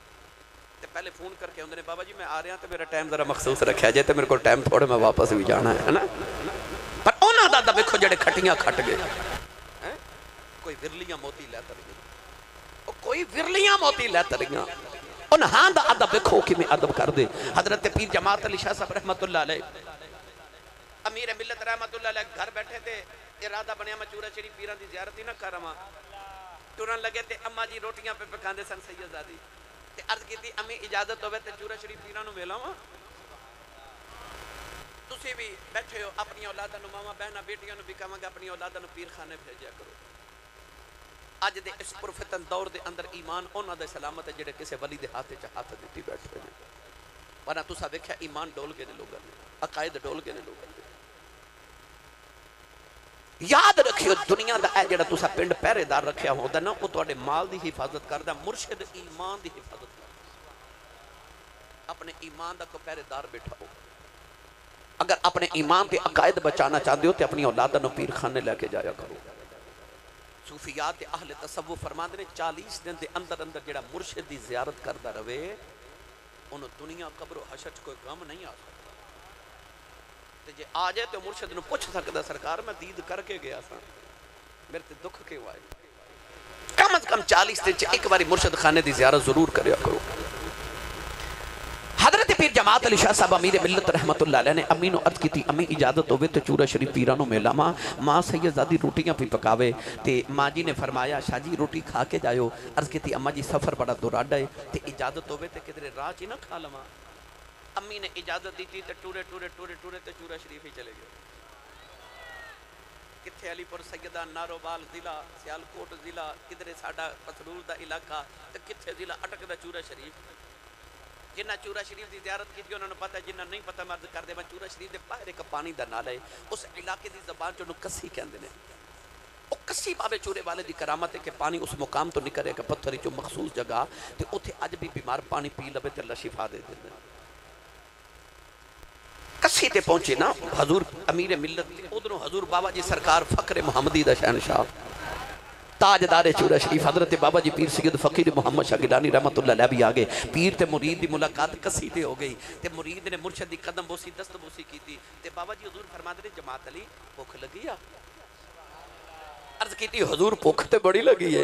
تے پہلے فون کر کے ہوندے نے بابا جی میں آ رہا تے میرا ٹائم ذرا مخصوص رکھیا جے تے میرے کو ٹائم تھوڑے میں واپس بھی جانا ہے نا، پر انہاں دا ویکھو جڑے کھٹیاں کھٹ گئے کوئی ورلیاں موتی لے تریاں، او کوئی ورلیاں موتی لے تریاں، انہاں دا ادب ویکھو کیویں ادب کر دے۔ حضرت پیر جماعت علی شاہ صاحب رحمت اللہ علیہ امیر ملت رحمت اللہ علیہ گھر بیٹھے تھے، ارادہ بنیا میں چورا شریف پیران دی زیارت ہی نہ کرواں، ٹرن لگے تے اماں جی روٹیاں پہ پکاندے سن سیدزادی تے عرض کیتی امی اجازت ہوے تے چورا شریف پیران نو ملاواں، تسی بھی بیٹھے ہو اپنی اولاداں نو ماواں بہناں بیٹیاں نو بھی کہاں گے اپنی اولاداں نو پیر خانے بھیجیا کرو۔ اج دے اس پرفتن دور دے اندر ایمان انہاں دے سلامت ہے جڑے کسے ولی دے ہاتھ وچ ہاتھ دتی بیٹھے نے، ورنہ تساں ویکھیا ایمان ڈول کے نے لوگاں نے، عقائد ڈول کے نے لوگاں نے۔ یاد رکھیو دنیا دا اے جڑا تسا پنڈ پہرے دار رکھیا ہوندا نا او تواڈے مال دی حفاظت کردا، مرشد ایمان دی حفاظت کردا، اپنے ایمان دا کو پہرے دار بیٹھا ہو۔ اگر اپنے ایمان تے عقائد بچانا چاہتے ہو تے اپنی اولاداں نو پیر خانے لے کے جایا کرو۔ صوفیات اہل تصوف فرماندے نے 40 دن دے اندر اندر جڑا مرشد دی زیارت کردا رہے انہوں دنیا قبر و حشر کوئی غم نہیں آ سکتا، تے جے آ جائے تو مرشد نو پوچھ سکدا سرکار میں دید کر کے گیا سا میرے تے دکھ کیوں آئے، کم از کم 40 دن چ ایک باری مرشد خانے دی زیارت ضرور کریا کرو۔ حضرت پیر جماعت علی شاہ صاحب امیر ملت رحمت اللہ علیہ نے امی نو عرض کی تھی امی اجازت ہوئے تو چورا شریف پیرانو میلا ماں سیدزادی روٹیاں پی پکاوے تے ماں جی نے فرمایا شاہ جی روٹی کھا کے جائیو، عرض کی تھی اماں جی سفر بڑا دوراڈا ہے تے اجازت ہوئے تے کدھر راہ چی نہ کھا لواں، امی نے اجازت دی تھی تے ٹورے تے چورا شریف ہی چلے گئے، کتھے علی پور سیدہ ناروبال ضلع سیالکوٹ ضلع کدھر ساڈا پتھرور دا علاقہ تے کتھے ضلع اٹک دا چورا شریف، جنہ چورا شریف دی زیارت کی تھی انہوں نے پتہ، جنہ نہیں پتہ مرد کر دے میں چورا شریف دے باہر ایک پانی دا نالا ہے، اس علاقے دی زبان چونوں کسی کہندے نے، او کسی بابے چورے والے دی کرامت ہے کہ پانی اس مقام تو نہیں کرے کہ پتھری جو مخصوص جگہ تے اتھے اج بھی بیمار پانی پی لبے تے اللہ شفا دے دے کسی تے پہنچے نا حضور امیر ملت ادھروں حضور بابا جی سرکار فقر محمدی دا شہنشاہ تاجدار چورا شریف حضرت بابا جی پیر سید فقیر محمد شاہ گیلانی رحمت اللہ علیہ بھی آگے، پیر تے مرید دی ملاقات کسی تے ہو گئی تے مرید نے مرشد دی قدم بوسی دست بوسی کی تھی تے بابا جی حضور فرما دے جماعت علی بھوک لگی عرض کی تھی حضور بھوک تے بڑی لگی ہے،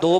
2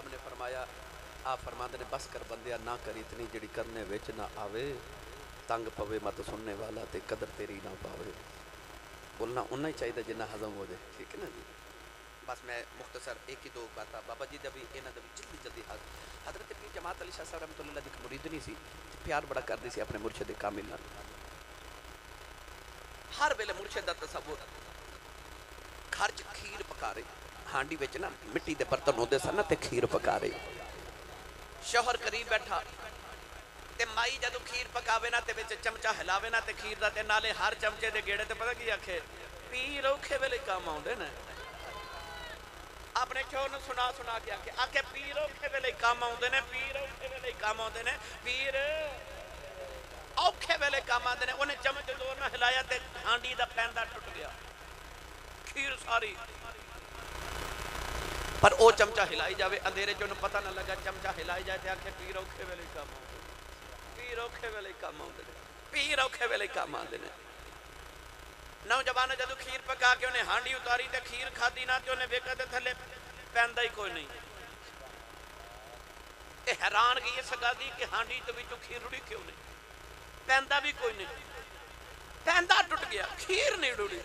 صاحب نے فرمایا آپ فرماندے نے بس کر بندیا نہ کری اتنی جڑی کرنے وچ نہ آوے تنگ پوے مت سننے والا تے قدر تیری نہ پاوے بولنا انہا ہی چاہیے جنہ ہضم ہو جائے ٹھیک ہے نا جی بس میں مختصر ایک ہی دو بات بابا جی دبی اینا دبی جلدی جلدی حضرت پیر جماعت علی شاہ صاحب رحمۃ اللہ دی مرید نہیں سی پیار بڑا کر دی سی اپنے مرشد کامل نال ہر ویلے مرشد دا تصور گھر چ کھیر پکا رہے ہانڈی وچ نا مٹی دے برتن ہوندے سن تے کھیر پکا رہے شوہر قریب بیٹھا تے مائی جدو کھیر پکاوے نا تے وچ چمچا ہلاوے نا تے کھیر دا تے نالے ہر چمچے دے گیڑے تے پتہ کی آکھے پیر اوکھے ویلے کام آوندے نے اپنے کیوں نو سنا کے آکھے پیر اوکھے ویلے کام آوندے نے پیر اوکھے ویلے کام آوندے نے پیر اوکھے ویلے کام آوندے نے انہیں چمچ زور نہ ہلایا تے ہانڈی دا پیندا ٹوٹ گیا کھیر ساری پر او چمچا ہلائی جاوے اندھیرے جو پتہ نہ لگا چمچا ہلائی جائے تے آکھے پیر اوکھے ویلے کام آوندے پیر اوکھے ویلے کام آوندے نے پیر اوکھے ویلے کام آوندے نے نوجوان جدو کھیر پکا کے انہیں ہانڈی اتاری تے کھیر کھادی نہ تے انہیں ویکھا تے تھلے پیندا ہی کوئی نہیں اے حیران گئی یہ سگا دی کہ ہانڈی تو بھی تو کھیر رڑی کیوں نہیں پیندا بھی کوئی نہیں پیندا ٹوٹ گیا کھیر نہیں رڑی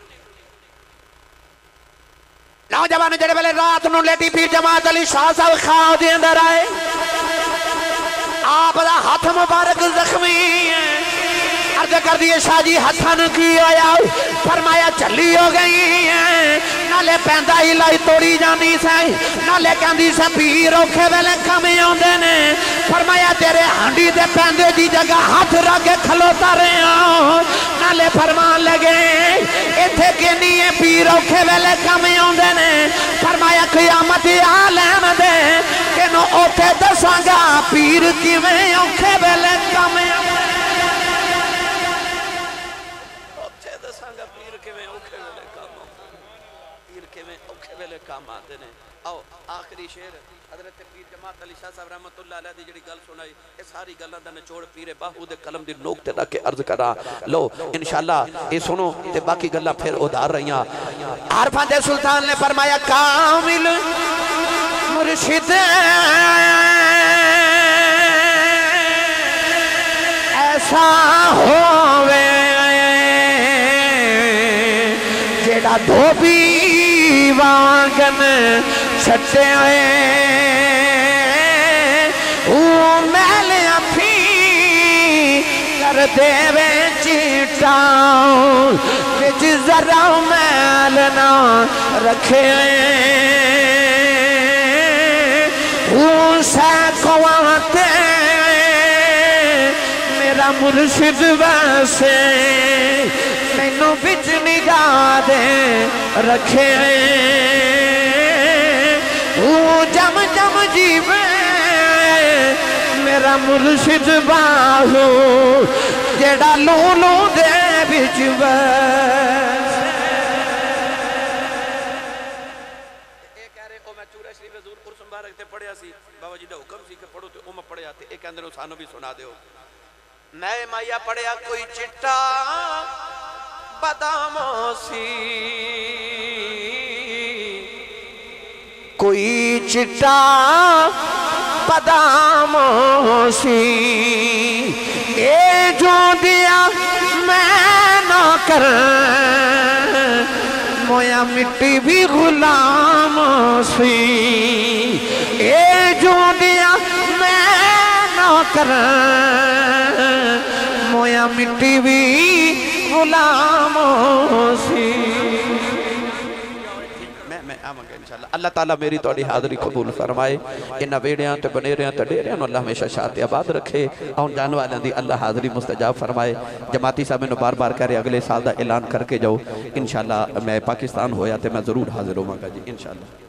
نوجوان جڑے ویلے رات نو لیٹی پیر جماعت علی شاہ صاحب خواہ دے اندر آئے آپ دا ہاتھ مبارک زخمی ہے عرض کر دیئے شاہ جی حسن کی آیا فرمایا چلی ہو گئی ہیں نالے پیندا ہی لائی توڑی جانی سے نالے کہندی سے پیر اوکھے ویلے کمی ہوندے نے فرمایا تیرے ہانڈی دے پیندے دی جگہ ہاتھ رکھے کھلوتا رہے ہوں نالے فرمان لگے ایتھے کے نیے پیر اوکھے ویلے کمی ہوندے نے فرمایا قیامت عالم دے کہ نو اوتے دساں گا پیر کی میں اوکھے ویلے کمی ہوندے کام آتے ہیں آؤ آخری شعر حضرت پیر جماعت علی شاہ صاحب رحمت اللہ علیہ دی جڑی گل سنائی یہ ساری گلاں دا نچوڑ پیر باہو دے قلم دی نوک تے رکھ کے عرض کرا لو انشاءاللہ یہ سنو تے باقی گلاں پھر ادھار رہیاں عارفان دے سلطان نے فرمایا کامل مرشد ایسا ہووے جیڑا دھوبی وانگن چھٹے آئے میل اپھی کر دے وے چیٹاؤں وچ ذرا میل نہ رکھے سیکواتے میرا مرشد ویسے مینوں بچ نگاہ دے رکھے جم جم جیوے میرا مرشد باہو جیڑا لولو دے بچ ویسے ایک کہہ رہے او میں چورہ شریف حضور قرص مبارک تے پڑھیا سی بابا جی دا حکم سی کہ پڑھو تے او میں پڑھیا تے ایک اندر سانو بھی سنا دیو میں مایا پڑھیا کوئی چٹا باداموں سی کوئی چٹا باداموں سی اے جو دیا میں نہ کر مویا مٹی بھی غلاموں سی اے جو دیا میں نہ کر مویا مٹی بھی غلاموں سی میں آمنگا انشاءاللہ اللہ تعالیٰ میری توڑی حاضری قبول فرمائے انہا ویڑیاں تے بنیریاں تے ڈیریاں اللہ ہمیشہ شاعت آباد رکھے آن جانوالیں دی اللہ حاضری مستجاب فرمائے جماعتی صاحب نے بار بار کرے اگلے سال دا اعلان کر کے جاؤ انشاءاللہ میں پاکستان ہویا تے میں ضرور حاضر ہوں گا جی انشاءاللہ